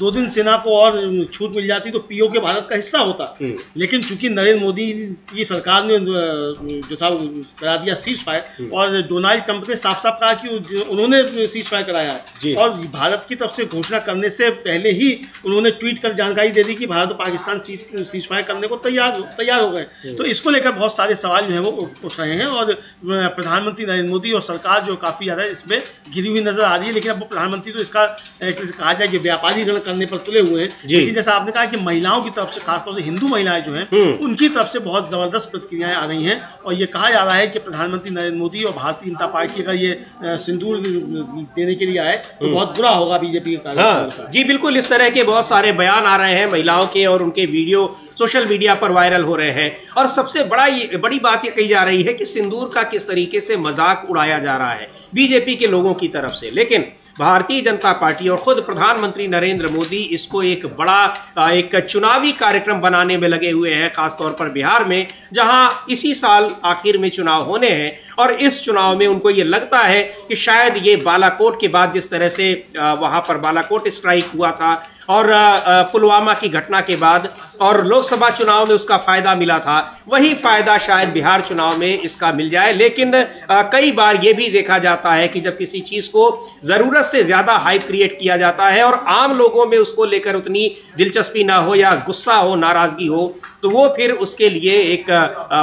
2 दिन सेना को और छूट मिल जाती तो पीओके भारत का हिस्सा होता। लेकिन चूंकि नरेंद्र मोदी की सरकार ने जो था करा दिया सीज फायर, और डोनाल्ड ट्रंप ने साफ साफ कहा कि उन्होंने सीज फायर कराया है, और भारत की तरफ से घोषणा करने से पहले ही उन्होंने ट्वीट कर जानकारी दे दी कि भारत और पाकिस्तान सीज फायर करने को तैयार हो गए। तो इसको लेकर बहुत सारे सवाल जो है वो उठ रहे हैं, और प्रधानमंत्री नरेंद्र मोदी और सरकार जो काफ़ी ज़्यादा इसमें घिरी हुई नजर आ रही है। लेकिन अब प्रधानमंत्री तो इसका कहा जाए कि व्यापारीकरण करने पर तुले हुए हैं। लेकिन जैसा आपने कहा कि महिलाओं की तरफ से, खासतौर से हिंदू महिलाएं जो हैं, उनकी तरफ से बहुत जबरदस्त प्रतिक्रियाएं आ रही हैं, और ये कहा जा रहा है कि प्रधानमंत्री नरेंद्र मोदी और भारतीय जनता पार्टी अगर ये सिंदूर देने के लिए आए तो बहुत बुरा होगा बीजेपी के कार्यक्रम। जी बिल्कुल, इस तरह के बहुत सारे बयान आ रहे हैं महिलाओं के, और उनके वीडियो सोशल मीडिया पर वायरल हो रहे हैं। और सबसे बड़ी बात ये कही जा रही है कि सिंदूर का किस तरीके से मजाक उड़ाया जा रहा है बीजेपी के लोगों की तरफ से। लेकिन भारतीय जनता पार्टी और खुद प्रधानमंत्री नरेंद्र मोदी इसको एक बड़ा एक चुनावी कार्यक्रम बनाने में लगे हुए हैं, खासतौर पर बिहार में, जहां इसी साल आखिर में चुनाव होने हैं। और इस चुनाव में उनको ये लगता है कि शायद ये बालाकोट के बाद, जिस तरह से वहां पर बालाकोट स्ट्राइक हुआ था और पुलवामा की घटना के बाद और लोकसभा चुनाव में उसका फायदा मिला था, वही फायदा शायद बिहार चुनाव में इसका मिल जाए। लेकिन कई बार ये भी देखा जाता है कि जब किसी चीज को जरूरत से ज्यादा हाइप क्रिएट किया जाता है और आम लोगों में उसको लेकर उतनी दिलचस्पी ना हो या गुस्सा हो, नाराजगी हो, तो वो फिर उसके लिए एक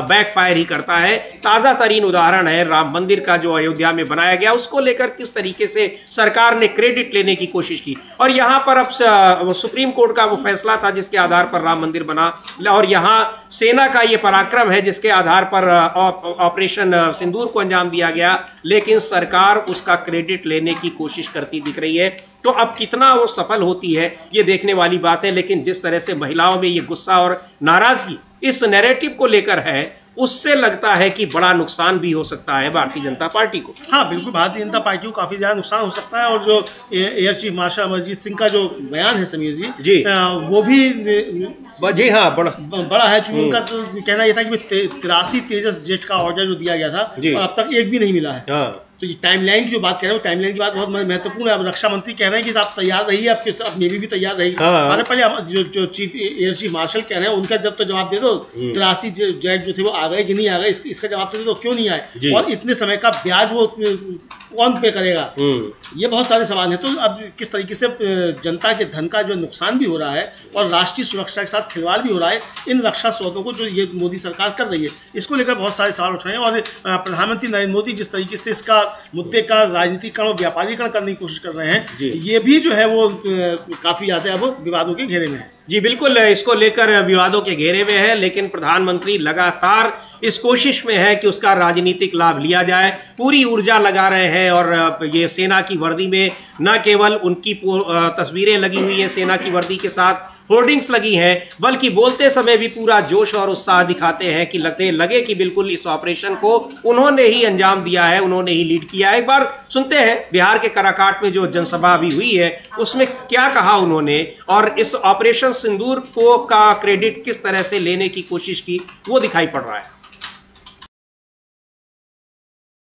बैकफायर ही करता है। ताजा तरीन उदाहरण है राम मंदिर का, जो अयोध्या में बनाया गया, उसको लेकर किस तरीके से सरकार ने क्रेडिट लेने की कोशिश की। और यहाँ पर अब सुप्रीम कोर्ट का वो फैसला था जिसके आधार पर राम मंदिर बना, और यहाँ सेना का ये पराक्रम है जिसके आधार पर ऑपरेशन सिंदूर को अंजाम दिया गया, लेकिन सरकार उसका क्रेडिट लेने की कोशिश करती दिख रही है। तो अब कितना वो सफल होती है ये देखने वाली बात है। लेकिन जिस तरह से महिलाओं में ये गुस्सा और नाराजगी इस नैरेटिव को लेकर है, उससे लगता है कि बड़ा नुकसान भी हो सकता है भारतीय जनता पार्टी को। हाँ बिल्कुल, भारतीय जनता पार्टी को काफ़ी ज़्यादा नुकसान हो सकता है। और जो air chief marshal Amarjeet Singh का जो बयान है समीर जी, वो भी जी हाँ बड़ा है। चूंकि उनका तो कहना यह था कि 83 तेजस जेट का ऑर्डर जो दिया गया था और अब तक एक भी नहीं मिला है। तो ये टाइमलाइन की जो बात कह रहे हो, टाइमलाइन की बात बहुत महत्वपूर्ण है। अब रक्षा मंत्री कह रहे हैं कि आप तैयार रहिए, आपके नेवी भी तैयार रही। अरे पहले जो एयर चीफ मार्शल कह रहे हैं उनका जब तो जवाब दे दो, 83 जेट जो थे वो आ गए कि नहीं आ गए, इसका जवाब तो दे दो, क्यों नहीं आए, और इतने समय का ब्याज वो कौन पे करेगा, ये बहुत सारे सवाल हैं। तो अब किस तरीके से जनता के धन का जो नुकसान भी हो रहा है और राष्ट्रीय सुरक्षा के साथ खिलवाड़ भी हो रहा है इन रक्षा सौदों को जो ये मोदी सरकार कर रही है, इसको लेकर बहुत सारे सवाल उठ रहे हैं। और प्रधानमंत्री नरेंद्र मोदी जिस तरीके से इसका मुद्दे का राजनीतिकरण और व्यापारीकरण करने की कोशिश कर रहे हैं, ये भी जो है वो काफ़ी ज़्यादा अब विवादों के घेरे में है। जी बिल्कुल, इसको लेकर विवादों के घेरे में है, लेकिन प्रधानमंत्री लगातार इस कोशिश में है कि उसका राजनीतिक लाभ लिया जाए। पूरी ऊर्जा लगा रहे हैं और ये सेना की वर्दी में न केवल उनकी तस्वीरें लगी हुई हैं, सेना की वर्दी के साथ होर्डिंग्स लगी हैं, बल्कि बोलते समय भी पूरा जोश और उत्साह दिखाते हैं कि लगे कि बिल्कुल इस ऑपरेशन को उन्होंने ही अंजाम दिया है, उन्होंने ही लीड किया है। एक बार सुनते हैं बिहार के कराकाट में जो जनसभा भी हुई है उसमें क्या कहा उन्होंने, और इस ऑपरेशन सिंदूर को का क्रेडिट किस तरह से लेने की कोशिश की, वो दिखाई पड़ रहा है।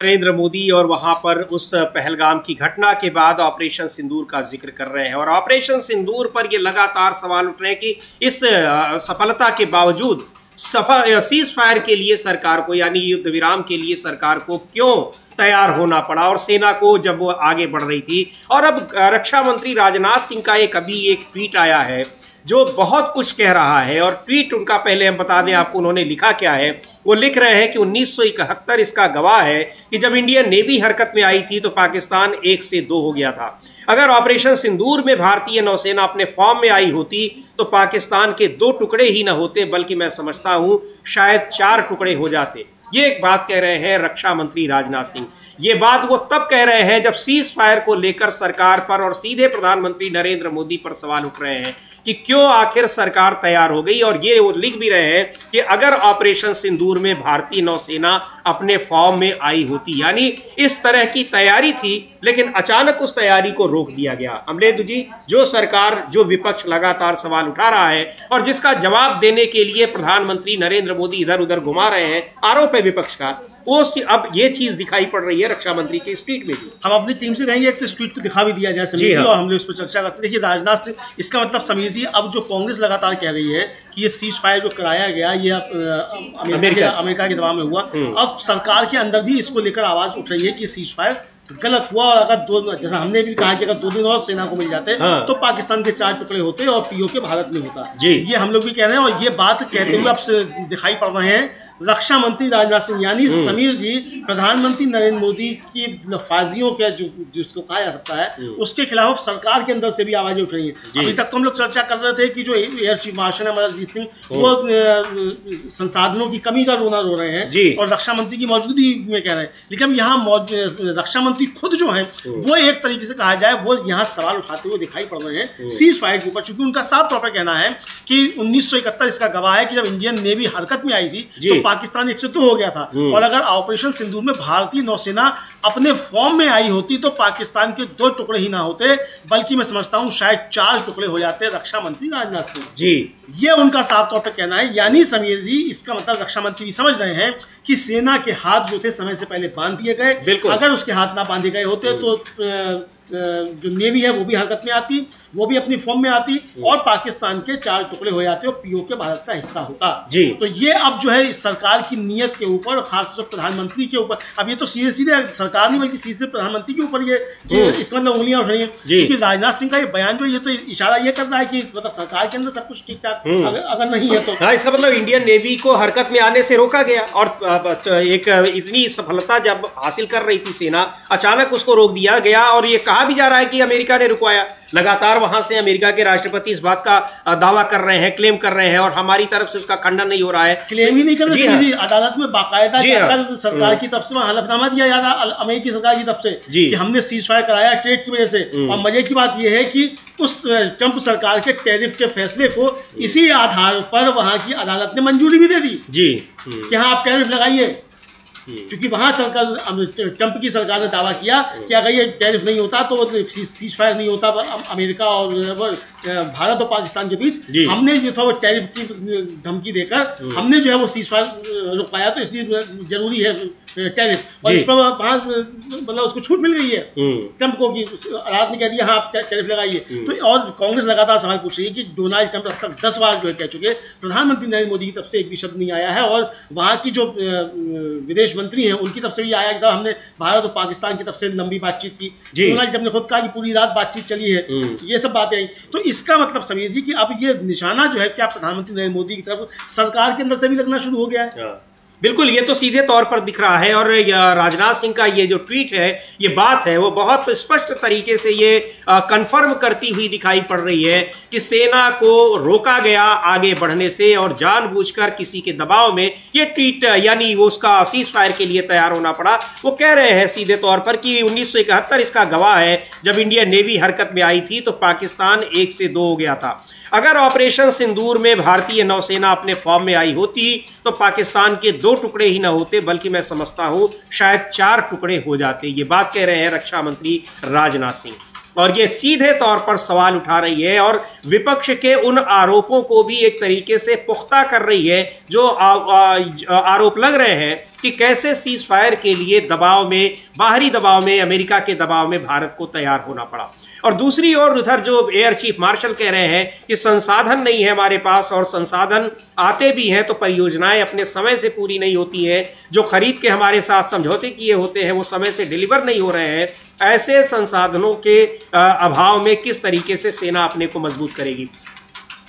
नरेंद्र मोदी और वहां पर उस पहलगाम की घटना के बाद ऑपरेशन सिंदूर का जिक्र कर रहे हैं, और ऑपरेशन सिंदूर पर ये लगातार सवाल उठ रहे हैं कि इस सफलता के बावजूद सीज फायर के लिए सरकार को, यानी युद्ध विराम के लिए सरकार को क्यों तैयार होना पड़ा, और सेना को जब वो आगे बढ़ रही थी। और अब रक्षा मंत्री राजनाथ सिंह का एक ट्वीट आया है जो बहुत कुछ कह रहा है। और ट्वीट उनका पहले हम बता दें आपको, उन्होंने लिखा क्या है। वो लिख रहे हैं कि 1971 इसका गवाह है कि जब इंडियन नेवी हरकत में आई थी तो पाकिस्तान 1 से 2 हो गया था। अगर ऑपरेशन सिंदूर में भारतीय नौसेना अपने फॉर्म में आई होती तो पाकिस्तान के 2 टुकड़े ही न होते, बल्कि मैं समझता हूं शायद 4 टुकड़े हो जाते। ये एक बात कह रहे हैं रक्षा मंत्री राजनाथ सिंह। ये बात वो तब कह रहे हैं जब सीज फायर को लेकर सरकार पर और सीधे प्रधानमंत्री नरेंद्र मोदी पर सवाल उठ रहे हैं कि क्यों आखिर सरकार तैयार हो गई। और ये वो लिख भी रहे हैं कि अगर ऑपरेशन सिंदूर में भारतीय नौसेना अपने फॉर्म में आई होती, यानी इस तरह की तैयारी थी, लेकिन अचानक उस तैयारी को रोक दिया गया। अमलेदु जी, जो सरकार, जो विपक्ष लगातार सवाल उठा रहा है और जिसका जवाब देने के लिए प्रधानमंत्री नरेंद्र मोदी इधर उधर घुमा रहे हैं आरोप है विपक्ष का, वो अब ये चीज दिखाई पड़ रही है रक्षा मंत्री के इस ट्वीट में भी। हम अपनी टीम से कहेंगे एक तो इस ट्वीट को दिखा भी दिया जाए समीर जी, और हम लोग इस पर चर्चा करते हैं। देखिए राजनाथ सिंह, इसका मतलब समीर जी, अब जो कांग्रेस लगातार कह रही है कि ये सीज फायर जो कराया गया ये अमेरिका के दबाव में हुआ, अब सरकार के अंदर भी इसको लेकर आवाज उठ रही है कि सीज फायर गलत हुआ। और अगर जैसा हमने भी कहा कि अगर 2 दिन और सेना को मिल जाते तो पाकिस्तान के 4 टुकड़े होते और पीओके भारत में होता। ये हम लोग भी कह रहे हैं, और ये बात कहते हुए अब दिखाई पड़ रहे हैं रक्षा मंत्री राजनाथ सिंह, यानी समीर जी, प्रधानमंत्री नरेंद्र मोदी की लफाजियों के जिसको कहा जा सकता है उसके खिलाफ सरकार के अंदर से भी आवाजें उठ रही हैं। अभी तक तो हम लोग चर्चा कर रहे थे कि जो air chief marshal Amarjeet Singh वो संसाधनों की कमी का रोना रो रहे हैं और रक्षा मंत्री की मौजूदगी में कह रहे हैं, लेकिन यहाँ रक्षा मंत्री खुद जो है वो एक तरीके से कहा जाए वो यहाँ सवाल उठाते हुए दिखाई पड़ रहे हैं सीज फायर के ऊपर, क्योंकि उनका साफ तौर पर कहना है कि 1971 इसका गवाह है कि जब इंडियन नेवी हरकत में आई थी तो पाकिस्तान 102 हो गया था। और अगर ऑपरेशन सिंदूर में भारतीय नौसेना अपने फॉर्म में आई होती तो पाकिस्तान के 2 टुकड़े ही ना होते, बल्कि मैं समझता हूं शायद 4 टुकड़े हो जाते रक्षा मंत्री राजनाथ सिंह जी। ये उनका साफ तौर पर कहना है। यानी समीर जी, इसका मतलब रक्षा मंत्री भी समझ रहे हैं कि सेना के हाथ जो थे समय से पहले बांध दिए गए। अगर उसके हाथ ना बांधे गए होते तो जो नेवी है वो भी हरकत में आती, वो भी अपनी फॉर्म में आती और पाकिस्तान के 4 टुकड़े हो जाते और पीओके भारत का हिस्सा होता जी। तो ये अब जो है इस सरकार की नीयत के ऊपर, खासतौर से प्रधानमंत्री के ऊपर, अब ये तो सीधे सीधे सरकार नहीं बल्कि सीधे प्रधानमंत्री के ऊपर ये इसका मतलब उंगलियां उठ रही हैं, क्योंकि राजनाथ सिंह का ये बयान जो ये तो इशारा ये कर रहा है कि मतलब सरकार के अंदर सब कुछ ठीक ठाक अगर नहीं है तो हाँ, इसका मतलब इंडियन नेवी को हरकत में आने से रोका गया और एक इतनी सफलता जब हासिल कर रही थी सेना, अचानक उसको रोक दिया गया। और ये कहा भी जा रहा है कि अमेरिका ने रुकवाया। लगातार वहां से अमेरिका के राष्ट्रपति इस बात का दावा कर रहे हैं, क्लेम कर रहे हैं और हमारी तरफ से उसका खंडन नहीं हो रहा है। क्लेम ही नहीं कर रहे जी, अदालत में बाकायदा सरकार की तरफ से हलफनामा दिया जा रहा अमेरिकी सरकार की तरफ से कि हमने सीज फायर कराया ट्रेड की वजह से। और मजे की बात यह है कि उस ट्रंप सरकार के टैरिफ के फैसले को इसी आधार पर वहां की अदालत ने मंजूरी भी दे दी जी कि हाँ आप टैरिफ लगाइए, क्योंकि वहां सरकार, ट्रंप की सरकार ने दावा किया कि अगर ये टैरिफ नहीं होता तो सीज फायर नहीं होता अमेरिका और भारत और पाकिस्तान के बीच। हमने जो था वो टैरिफ की धमकी देकर हमने जो है वो सीज फायर रुकवाया, तो इसलिए जरूरी है टैरिफ। और इस पर मतलब उसको छूट मिल गई है ट्रंप को कि अदालत ने कह दिया हाँ आप टैरिफ लगाइए। तो और कांग्रेस लगातार सवाल पूछ रही है कि डोनाल्ड ट्रंप अब तक 10 बार जो है कह चुके, प्रधानमंत्री नरेंद्र मोदी की तरफ से एक भी शब्द नहीं आया है और वहाँ की जो विदेश मंत्री हैं उनकी तरफ से भी आया कि साहब हमने भारत और पाकिस्तान की तरफ से लंबी बातचीत की। डोनाल्ड ट्रंप ने खुद कहा कि पूरी रात बातचीत चली है, ये सब बातें आई। तो इसका मतलब समीर जी कि अब ये निशाना जो है क्या प्रधानमंत्री नरेंद्र मोदी की तरफ सरकार के अंदर से भी लगना शुरू हो गया है। बिल्कुल, ये तो सीधे तौर पर दिख रहा है। और राजनाथ सिंह का ये जो ट्वीट है, ये बात है, वो बहुत स्पष्ट तरीके से ये कंफर्म करती हुई दिखाई पड़ रही है कि सेना को रोका गया आगे बढ़ने से और जानबूझकर किसी के दबाव में ये ट्वीट, यानी वो उसका सीज फायर के लिए तैयार होना पड़ा। वो कह रहे हैं सीधे तौर पर कि 1971 इसका गवाह है, जब इंडियन नेवी हरकत में आई थी तो पाकिस्तान 1 से 2 हो गया था। अगर ऑपरेशन सिंदूर में भारतीय नौसेना अपने फॉर्म में आई होती तो पाकिस्तान के 2 टुकड़े ही ना होते, बल्कि मैं समझता हूं शायद 4 टुकड़े हो जाते। ये बात कह रहे हैं रक्षा मंत्री राजनाथ सिंह। और ये सीधे तौर पर सवाल उठा रही है और विपक्ष के उन आरोपों को भी एक तरीके से पुख्ता कर रही है जो आरोप लग रहे हैं कि कैसे सीज फायर के लिए दबाव में, बाहरी दबाव में, अमेरिका के दबाव में भारत को तैयार होना पड़ा। और दूसरी ओर उधर जो एयर चीफ मार्शल कह रहे हैं कि संसाधन नहीं है हमारे पास, और संसाधन आते भी हैं तो परियोजनाएं अपने समय से पूरी नहीं होती हैं, जो खरीद के हमारे साथ समझौते किए होते हैं वो समय से डिलीवर नहीं हो रहे हैं। ऐसे संसाधनों के अभाव में किस तरीके से सेना अपने को मजबूत करेगी।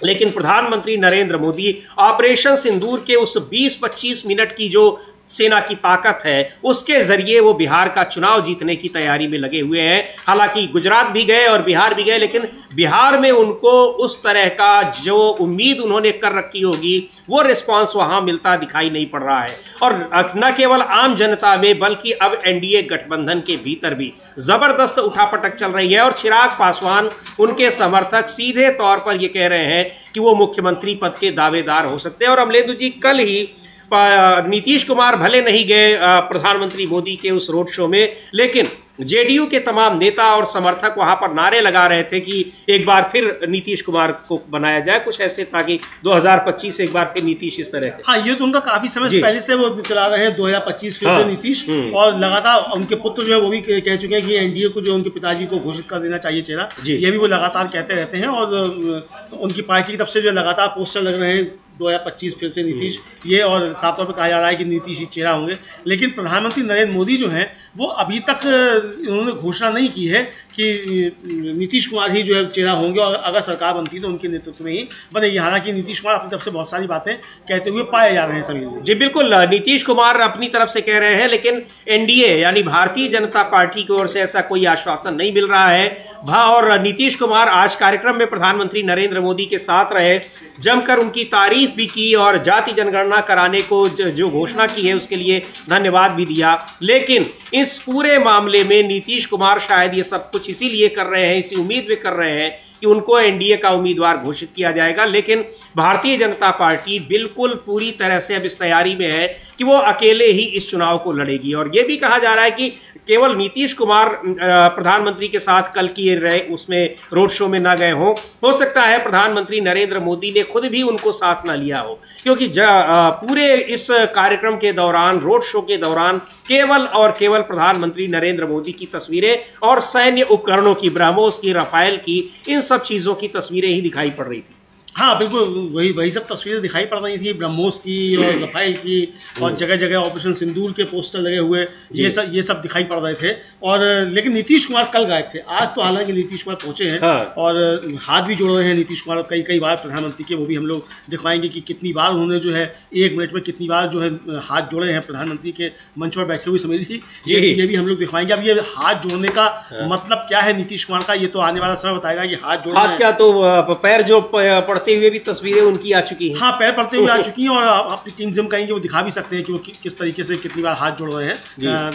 लेकिन प्रधानमंत्री नरेंद्र मोदी ऑपरेशन सिंदूर के उस 20-25 मिनट की जो सेना की ताकत है उसके जरिए वो बिहार का चुनाव जीतने की तैयारी में लगे हुए हैं। हालांकि गुजरात भी गए और बिहार भी गए, लेकिन बिहार में उनको उस तरह का जो उम्मीद उन्होंने कर रखी होगी वो रिस्पांस वहां मिलता दिखाई नहीं पड़ रहा है। और न केवल आम जनता में बल्कि अब एनडीए गठबंधन के भीतर भी जबरदस्त उठापटक चल रही है और चिराग पासवान, उनके समर्थक सीधे तौर पर ये कह रहे हैं कि वो मुख्यमंत्री पद के दावेदार हो सकते हैं। और अमलेंदु जी, कल ही नीतीश कुमार भले नहीं गए प्रधानमंत्री मोदी के उस रोड शो में, लेकिन जेडीयू के तमाम नेता और समर्थक वहां पर नारे लगा रहे थे कि एक बार फिर नीतीश कुमार को बनाया जाए, कुछ ऐसे ताकि 2025 से एक बार फिर नीतीश इस तरह। हाँ, ये तो उनका काफी समय पहले से वो चला रहे हैं 2025 फिर से नीतीश, और लगातार उनके पुत्र जो है वो भी कह चुके हैं कि एनडीए को जो उनके पिताजी को घोषित कर देना चाहिए चेहरा, ये भी वो लगातार कहते रहते हैं। और उनकी पार्टी की तरफ से जो लगातार पोस्टर लग रहे हैं 2025 फिर से नीतीश, ये और साफ तौर पर कहा जा रहा है कि नीतीश ही चेहरा होंगे। लेकिन प्रधानमंत्री नरेंद्र मोदी जो हैं वो अभी तक उन्होंने घोषणा नहीं की है कि नीतीश कुमार ही जो है चेहरा होंगे और अगर सरकार बनती तो उनके नेतृत्व में ही बनेगी। हालांकि नीतीश कुमार अपनी तरफ से बहुत सारी बातें कहते हुए पाए जा रहे हैं सभी। जी बिल्कुल, नीतीश कुमार अपनी तरफ से कह रहे हैं, लेकिन एनडीए यानी भारतीय जनता पार्टी की ओर से ऐसा कोई आश्वासन नहीं मिल रहा है। और नीतीश कुमार आज कार्यक्रम में प्रधानमंत्री नरेंद्र मोदी के साथ रहे, जमकर उनकी तारीफ भी की और जाति जनगणना कराने को जो घोषणा की है उसके लिए धन्यवाद भी दिया। लेकिन इस पूरे मामले में नीतीश कुमार शायद ये सब कुछ इसीलिए कर रहे हैं, इसी उम्मीद में कर रहे हैं कि उनको एनडीए का उम्मीदवार घोषित किया जाएगा, लेकिन भारतीय जनता पार्टी बिल्कुल पूरी तरह से अब इस तैयारी में है कि वो अकेले ही इस चुनाव को लड़ेगी। और ये भी कहा जा रहा है कि केवल नीतीश कुमार प्रधानमंत्री के साथ कल किए रहे उसमें रोड शो में ना गए हों, हो सकता है प्रधानमंत्री नरेंद्र मोदी ने खुद भी उनको साथ ना लिया हो, क्योंकि पूरे इस कार्यक्रम के दौरान, रोड शो के दौरान केवल और केवल प्रधानमंत्री नरेंद्र मोदी की तस्वीरें और सैन्य उपकरणों की, ब्रह्मोस की, राफेल की, इन सब चीज़ों की तस्वीरें ही दिखाई पड़ रही थी। हाँ बिल्कुल, वही सब तस्वीरें दिखाई पड़ रही थी, ब्रह्मोस की और रफाइल की, और जगह जगह ऑपरेशन सिंदूर के पोस्टर लगे हुए, ये सब दिखाई पड़ रहे थे। और लेकिन नीतीश कुमार कल गायब थे। आज तो हालांकि नीतीश कुमार पहुंचे हैं, हाँ। और हाथ भी जोड़ रहे हैं नीतीश कुमार कई बार प्रधानमंत्री के, वो भी हम लोग दिखवाएंगे कि कितनी बार उन्होंने जो है 1 मिनट में कितनी बार जो है हाथ जोड़े हैं प्रधानमंत्री के मंच पर बैठे हुए समीर जी, ये भी हम लोग दिखवाएंगे। अब ये हाथ जोड़ने का मतलब क्या है नीतीश कुमार का, ये तो आने वाला समय बताएगा कि हाथ जोड़ना क्या। तो पैर जो पड़ते हुए भी तस्वीरें उनकी आ चुकी हैं। हाँ, पैर पड़ते हुए आ चुकी हैं, और अपनी टीम जम कहेंगे वो दिखा भी सकते हैं कि वो किस तरीके से कितनी बार हाथ जोड़ रहे हैं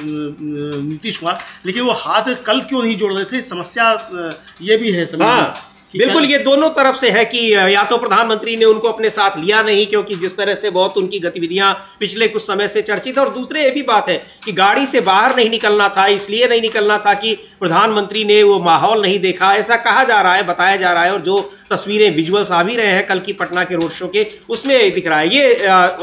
नीतीश कुमार। लेकिन वो हाथ कल क्यों नहीं जोड़ रहे थे, समस्या ये भी है। हाँ, बिल्कुल, ये दोनों तरफ से है कि या तो प्रधानमंत्री ने उनको अपने साथ लिया नहीं, क्योंकि जिस तरह से बहुत उनकी गतिविधियां पिछले कुछ समय से चर्चित है, और दूसरे ये भी बात है कि गाड़ी से बाहर नहीं निकलना था, इसलिए नहीं निकलना था कि प्रधानमंत्री ने वो माहौल नहीं देखा, ऐसा कहा जा रहा है, बताया जा रहा है। और जो तस्वीरें, विजुअल्स आ भी रहे हैं कल की पटना के रोड शो के, उसमें दिख रहा है। ये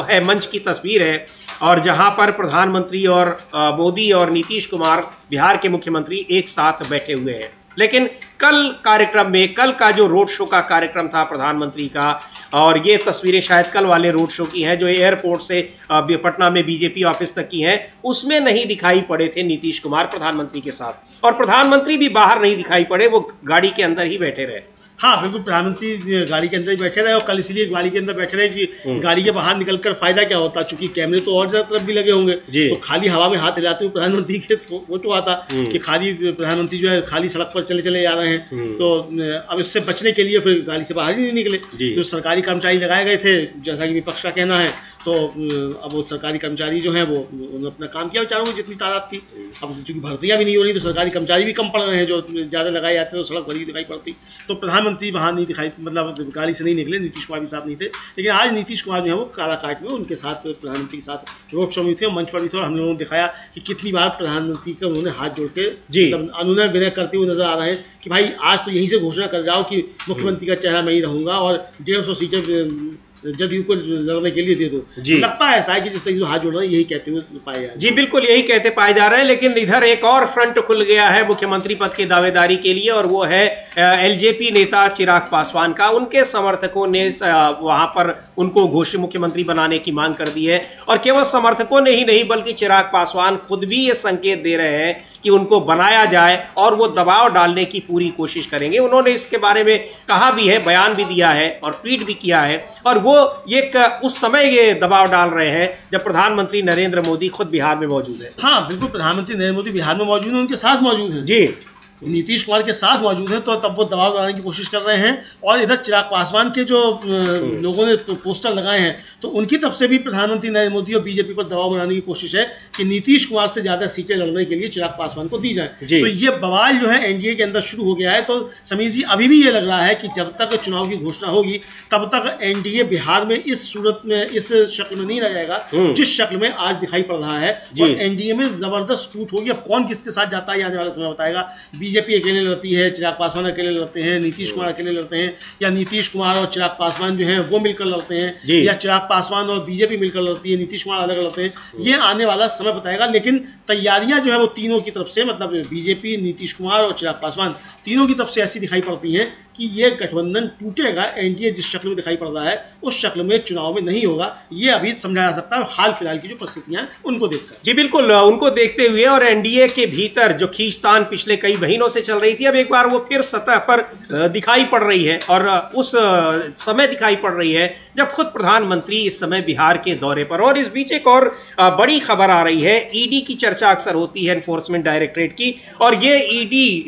है मंच की तस्वीर है, और जहां पर प्रधानमंत्री और मोदी और नीतीश कुमार, बिहार के मुख्यमंत्री, एक साथ बैठे हुए हैं। लेकिन कल कार्यक्रम में, कल का जो रोड शो का कार्यक्रम था प्रधानमंत्री का, और ये तस्वीरें शायद कल वाले रोड शो की हैं जो एयरपोर्ट से पटना में बीजेपी ऑफिस तक की हैं, उसमें नहीं दिखाई पड़े थे नीतीश कुमार प्रधानमंत्री के साथ, और प्रधानमंत्री भी बाहर नहीं दिखाई पड़े, वो गाड़ी के अंदर ही बैठे रहे। हाँ बिल्कुल, प्रधानमंत्री गाड़ी के अंदर ही बैठे रहे, और कल इसलिए गाड़ी के अंदर बैठे रहे कि गाड़ी के बाहर निकलकर फायदा क्या होता, चूंकि कैमरे तो और ज्यादा तरफ भी लगे होंगे, तो खाली हवा में हाथ हिलाते हुए प्रधानमंत्री के फोटो आता कि खाली प्रधानमंत्री जो है खाली सड़क पर चले चले जा रहे हैं। तो अब इससे बचने के लिए फिर गाड़ी से बाहर ही नहीं निकले। जो सरकारी कर्मचारी लगाए गए थे, जैसा कि विपक्ष का कहना है, तो अब वो सरकारी कर्मचारी जो हैं वो उन्होंने अपना काम किया बेचारों की जितनी तादाद थी। अब चूंकि भर्तियां भी नहीं हो रही, तो सरकारी कर्मचारी भी कम पड़ रहे हैं, जो ज़्यादा लगाए जाते हैं तो सड़क भरी दिखाई पड़ती। तो प्रधानमंत्री वहाँ नहीं दिखाई, मतलब गाड़ी से नहीं निकले, नीतीश कुमार भी साथ नहीं थे। लेकिन आज नीतीश कुमार जो है वो काराकाट में उनके साथ, प्रधानमंत्री के साथ रोड शो में थे, मंच पर भी थे, और हम लोगों ने दिखाया कि कितनी बार प्रधानमंत्री का उन्होंने हाथ जोड़ के मतलब अनुनय विनय करते हुए नजर आ रहे हैं कि भाई आज तो यहीं से घोषणा कर जाओ कि मुख्यमंत्री का चेहरा मैं ही रहूँगा, और 150 सीटें जदयू को लड़ने के लिए दे दो। लगता है ऐसा है कि जिस तरीके से हाथ जोड़ रहे हैं यही कहते हुए पाए जा रहे हैं। जी बिल्कुल, यही कहते पाए जा रहे हैं। लेकिन इधर एक और फ्रंट खुल गया है मुख्यमंत्री पद की दावेदारी के लिए, और वो है एलजेपी नेता चिराग पासवान का। उनके समर्थकों ने वहां पर उनको घोषित मुख्यमंत्री बनाने की मांग कर दी है, और केवल समर्थकों ने ही नहीं बल्कि चिराग पासवान खुद भी ये संकेत दे रहे हैं कि उनको बनाया जाए, और वो दबाव डालने की पूरी कोशिश करेंगे। उन्होंने इसके बारे में कहा भी है, बयान भी दिया है और ट्वीट भी किया है, और वो ये उस समय ये दबाव डाल रहे हैं जब प्रधानमंत्री नरेंद्र मोदी खुद बिहार में मौजूद है। हाँ बिल्कुल, प्रधानमंत्री नरेंद्र मोदी बिहार में मौजूद हैं, उनके साथ मौजूद हैं। जी, नीतीश कुमार के साथ मौजूद हैं, तो तब वो दबाव बनाने की कोशिश कर रहे हैं। और इधर चिराग पासवान के जो लोगों ने पोस्टर लगाए हैं, तो उनकी तरफ से भी प्रधानमंत्री नरेंद्र मोदी और बीजेपी पर दबाव बनाने की कोशिश है कि नीतीश कुमार से ज़्यादा सीटें लड़ने के लिए चिराग पासवान को दी जाए। तो ये बवाल जो है एनडीए के अंदर शुरू हो गया है। तो समीर जी, अभी भी ये लग रहा है कि जब तक चुनाव की घोषणा होगी तब तक एनडीए बिहार में इस सूरत में, इस शक्ल में नहीं रह जाएगा जिस शक्ल में आज दिखाई पड़ रहा है, और एनडीए में जबरदस्त टूट होगी। अब कौन किसके साथ जाता है आने वाला समय बताएगा। बीजेपी अकेले लड़ती है, चिराग पासवान अकेले लड़ते हैं, नीतीश कुमार अकेले लड़ते हैं, या नीतीश कुमार और चिराग पासवान जो हैं वो मिलकर लड़ते हैं, या चिराग पासवान और बीजेपी मिलकर लड़ती है, नीतीश कुमार अलग लड़ते हैं। ये आने वाला समय बताएगा। लेकिन तैयारियां जो है वो तीनों की तरफ से, मतलब बीजेपी, नीतीश कुमार और चिराग पासवान, तीनों की तरफ से ऐसी दिखाई पड़ती हैं कि ये गठबंधन टूटेगा। एनडीए जिस शक्ल में दिखाई पड़ रहा है उस शक्ल में चुनाव में नहीं होगा, ये अभी समझा जा सकता है हाल फिलहाल की जो परिस्थितियां उनको देखकर। जी बिल्कुल, उनको देखते हुए, और एनडीए के भीतर जो खींचतान पिछले कई महीनों से चल रही थी, अब एक बार वो फिर सतह पर दिखाई पड़ रही है, और उस समय दिखाई पड़ रही है जब खुद प्रधानमंत्री इस समय बिहार के दौरे पर। और इस बीच एक और बड़ी खबर आ रही है। ईडी की चर्चा अक्सर होती है, एनफोर्समेंट डायरेक्टरेट की, और ये ईडी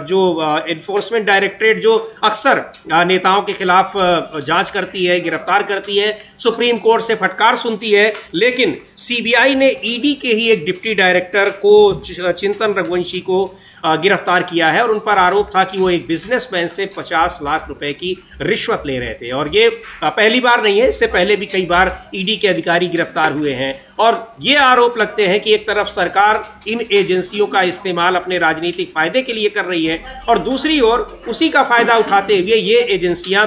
जो एनफोर्समेंट डायरेक्टरेट जो अक्सर नेताओं के खिलाफ जांच करती है, गिरफ्तार करती है, सुप्रीम कोर्ट से फटकार सुनती है, लेकिन सीबीआई ने ईडी के ही एक डिप्टी डायरेक्टर को, चिंतन रघुवंशी को गिरफ्तार गिरफ्तार किया है और उन पर आरोप था कि वो एक बिजनेसमैन से 50 लाख रुपए की रिश्वत ले रहे थे। और ये पहली बार नहीं है, इससे पहले भी कई बार ईडी के अधिकारी गिरफ्तार हुए हैं। और ये आरोप लगते हैं कि एक तरफ सरकार इन एजेंसियों का इस्तेमाल अपने राजनीतिक फायदे के लिए कर रही है और दूसरी ओर उसी का फायदा उठाते हुए ये एजेंसियां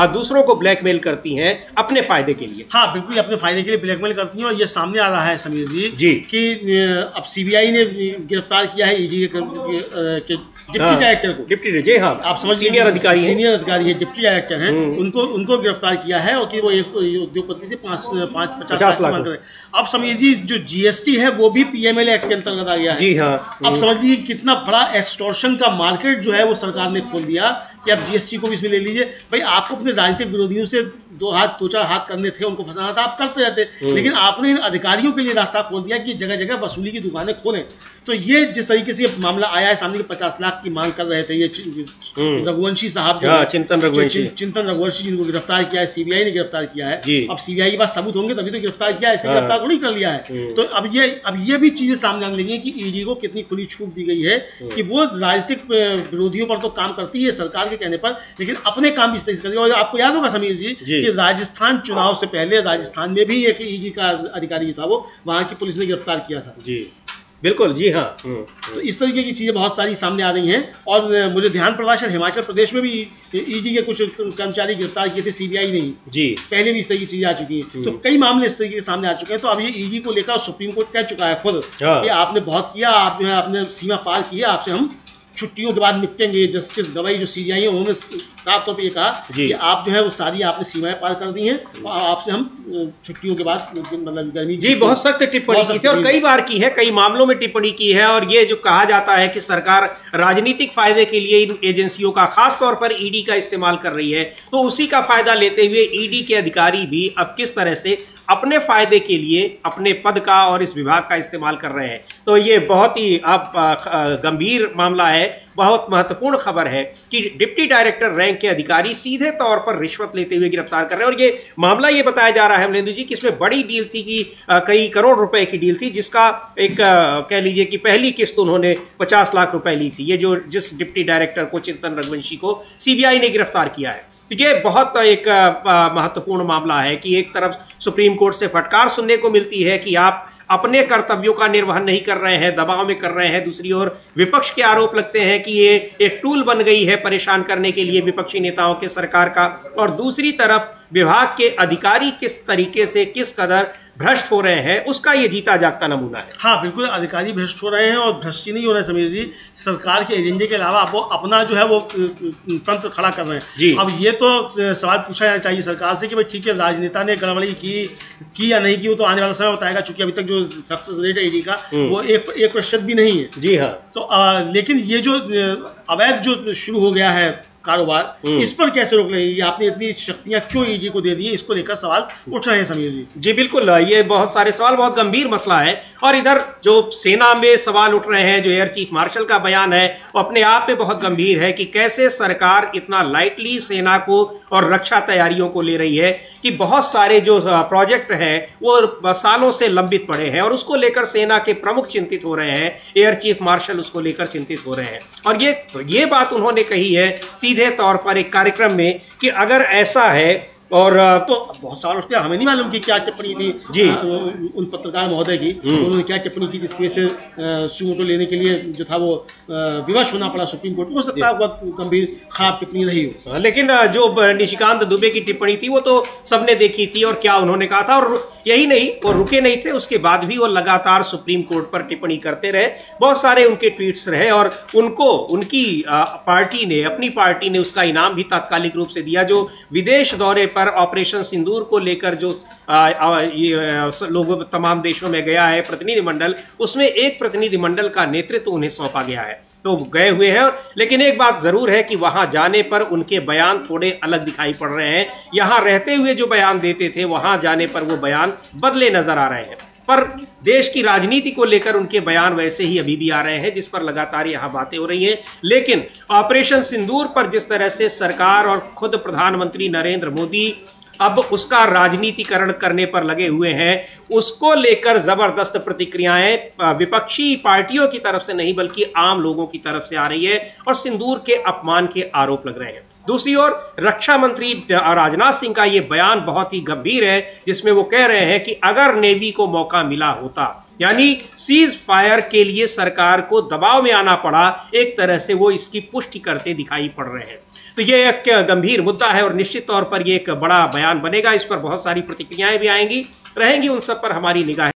दूसरों को ब्लैकमेल करती हैं अपने फायदे के लिए। हाँ बिल्कुल, अपने फायदे के लिए ब्लैकमेल करती हैं। और ये सामने आ रहा है समीर जी कि अब सीबीआई ने गिरफ्तार किया है ईडी के डिप्टी डायरेक्टर को। डिप्टी, जी हाँ, आप समझ, सीनियर अधिकारी है, डिप्टी डायरेक्टर हैं, उनको गिरफ्तार किया है और कि वो एक उद्योगपति से 50 लाख मांग रहे हैं। अब समीर जी जो जीएसटी है वो भी पीएमएल एक्ट के अंतर्गत आ गया है। जी हाँ, अब समझ लीजिए कितना बड़ा एक्सटॉर्शन का मार्केट जो है वो सरकार ने खोल दिया कि अब जीएसटी को भी इसमें ले लीजिए। भाई आपको अपने राजनीतिक विरोधियों से दो चार हाथ करने थे, उनको फंसाना था, आप करते रहते, लेकिन आपने इन अधिकारियों के लिए रास्ता खोल दिया कि जगह जगह वसूली की दुकानें खोलें। तो ये जिस तरीके से मामला आया है सामने, 50 लाख की मांग कर रहे थे ये रघुवंशी साहब जो चिंतन रघुवंशी जिनको गिरफ्तार किया है, सीबीआई ने गिरफ्तार किया है। अब सीबीआई के पास सबूत होंगे तभी तो गिरफ्तार किया है, ऐसे गिरफ्तार थोड़ी कर लिया है। तो अब ये भी चीजें सामने आने लगी कि ईडी को कितनी खुली छूट दी गई है कि वो राजनीतिक विरोधियों पर तो काम करती है सरकार के कहने पर, लेकिन अपने काम भी इस तरह से करती है। और आपको याद होगा समीर जी कि राजस्थान चुनाव से पहले राजस्थान में भी एक ईडी का अधिकारी था, वो वहां की पुलिस ने गिरफ्तार किया था। जी बिल्कुल, जी हाँ। तो इस तरीके की चीज़ें बहुत सारी सामने आ रही हैं। और मुझे ध्यान पड़ा शायद हिमाचल प्रदेश में भी ईडी के कुछ कर्मचारी गिरफ्तार किए थे, सीबीआई नहीं जी, पहले भी इस तरह की चीज़ें आ चुकी हैं। तो कई मामले इस तरीके के सामने आ चुके हैं। तो अब ये ईडी को लेकर सुप्रीम कोर्ट कह चुका है खुद कि आपने बहुत किया, आप जो है आपने सीमा पार की है, आपसे हम छुट्टियों के बाद निपटेंगे। जस्टिस गवाई जो सीजीआई है उन्होंने साफ तौर पे ये कहा कि आप जो है वो सारी आपने सीमाएं पार कर दी हैं और आपसे हम छुट्टियों के बाद मतलब गर्मी जी बहुत सख्त टिप्पणी की थी और कई बार की है, कई मामलों में टिप्पणी की है। और ये जो कहा जाता है कि सरकार राजनीतिक फायदे के लिए इन एजेंसियों का खास तौर पर ईडी का इस्तेमाल कर रही है, तो उसी का फायदा लेते हुए ईडी के अधिकारी भी अब किस तरह से अपने फायदे के लिए अपने पद का और इस विभाग का इस्तेमाल कर रहे हैं। तो ये बहुत ही अब गंभीर मामला है, बहुत महत्वपूर्ण खबर है कि डिप्टी डायरेक्टर रैंक के अधिकारी सीधे तौर पर रिश्वत लेते हुए गिरफ्तार कर रहे हैं। और ये मामला ये बताया जा रहा है अमलेंदु जी कि इसमें बड़ी डील थी कि कई करोड़ रुपए की डील थी, जिसका एक कह लीजिए कि पहली किस्त उन्होंने 50 लाख रुपए ली थी। ये जो जिस डिप्टी डायरेक्टर को चिंतन रघुवंशी को सीबीआई ने गिरफ्तार किया है, तो ये बहुत एक महत्वपूर्ण मामला है कि एक तरफ सुप्रीम कोर्ट से फटकार सुनने को मिलती है कि आप अपने कर्तव्यों का निर्वहन नहीं कर रहे हैं, दबाव में कर रहे हैं। दूसरी ओर विपक्ष के आरोप लगते हैं कि ये एक टूल बन गई है परेशान करने के लिए विपक्षी नेताओं के सरकार का। और दूसरी तरफ विभाग के अधिकारी किस तरीके से किस कदर भ्रष्ट हो रहे हैं, उसका ये जीता जागता नमूना है। हाँ बिल्कुल, अधिकारी भ्रष्ट हो रहे हैं और भ्रष्ट ही नहीं हो रहे समीर जी, सरकार के एजेंडे के अलावा वो अपना जो है वो तंत्र खड़ा कर रहे हैं जी। अब ये तो सवाल पूछा जाना चाहिए सरकार से कि भाई ठीक है, राजनेता ने गड़बड़ी की या नहीं की, वो तो आने वाला समय बताएगा, चूंकि अभी तक जो सक्सेस रेट है ईडी का वो 1% भी नहीं है जी। हाँ, तो लेकिन ये जो अवैध जो शुरू हो गया है कारोबार, इस पर कैसे रोक लेंगे? आपने इतनी शक्तियां क्यों ईडी को दे दी है, इसको लेकर सवाल उठ रहे हैं समीर जी। जी बिल्कुल, ये बहुत सारे सवाल, बहुत गंभीर मसला है। और इधर जो सेना में सवाल उठ रहे हैं, जो एयर चीफ मार्शल का बयान है वो अपने आप में बहुत गंभीर है कि कैसे सरकार इतना लाइटली सेना को और रक्षा तैयारियों को ले रही है कि बहुत सारे जो प्रोजेक्ट हैं वो सालों से लंबित पड़े हैं और उसको लेकर सेना के प्रमुख चिंतित हो रहे हैं, एयर चीफ मार्शल उसको लेकर चिंतित हो रहे हैं। और ये बात उन्होंने कही है सीधे तौर पर एक कार्यक्रम में कि अगर ऐसा है, और तो बहुत सवाल उठते हैं, हमें नहीं मालूम कि क्या टिप्पणी थी जी उन पत्रकार महोदय की, उन्होंने क्या टिप्पणी की जिसकी वजह से सुमोटो लेने के लिए जो था वो विवश होना पड़ा सुप्रीम कोर्ट। हो सकता है बहुत गंभीर खराब टिप्पणी रही हो, लेकिन जो निशिकांत दुबे की टिप्पणी थी वो तो सबने देखी थी और क्या उन्होंने कहा था। और यही नहीं, वो रुके नहीं थे, उसके बाद भी वो लगातार सुप्रीम कोर्ट पर टिप्पणी करते रहे। बहुत सारे उनके ट्वीट्स रहे और उनको उनकी पार्टी ने, अपनी पार्टी ने उसका इनाम भी तात्कालिक रूप से दिया। जो विदेश दौरे पर ऑपरेशन सिंदूर को लेकर जो लोग तमाम देशों में गया है प्रतिनिधिमंडल, उसमें एक प्रतिनिधिमंडल का नेतृत्व उन्हें सौंपा गया है, तो गए हुए हैं। लेकिन एक बात जरूर है कि वहां जाने पर उनके बयान थोड़े अलग दिखाई पड़ रहे हैं। यहां रहते हुए जो बयान देते थे, वहां जाने पर वो बयान बदले नजर आ रहे हैं। पर देश की राजनीति को लेकर उनके बयान वैसे ही अभी भी आ रहे हैं, जिस पर लगातार यहाँ बातें हो रही हैं। लेकिन ऑपरेशन सिंदूर पर जिस तरह से सरकार और खुद प्रधानमंत्री नरेंद्र मोदी अब उसका राजनीतिकरण करने पर लगे हुए हैं, उसको लेकर जबरदस्त प्रतिक्रियाएं विपक्षी पार्टियों की तरफ से नहीं बल्कि आम लोगों की तरफ से आ रही है और सिंदूर के अपमान के आरोप लग रहे हैं। दूसरी ओर रक्षा मंत्री राजनाथ सिंह का यह बयान बहुत ही गंभीर है, जिसमें वो कह रहे हैं कि अगर नेवी को मौका मिला होता, यानी सीज फायर के लिए सरकार को दबाव में आना पड़ा, एक तरह से वो इसकी पुष्टि करते दिखाई पड़ रहे हैं। तो ये एक गंभीर मुद्दा है और निश्चित तौर पर ये एक बड़ा बयान बनेगा। इस पर बहुत सारी प्रतिक्रियाएं भी आएंगी, रहेंगी, उन सब पर हमारी निगाह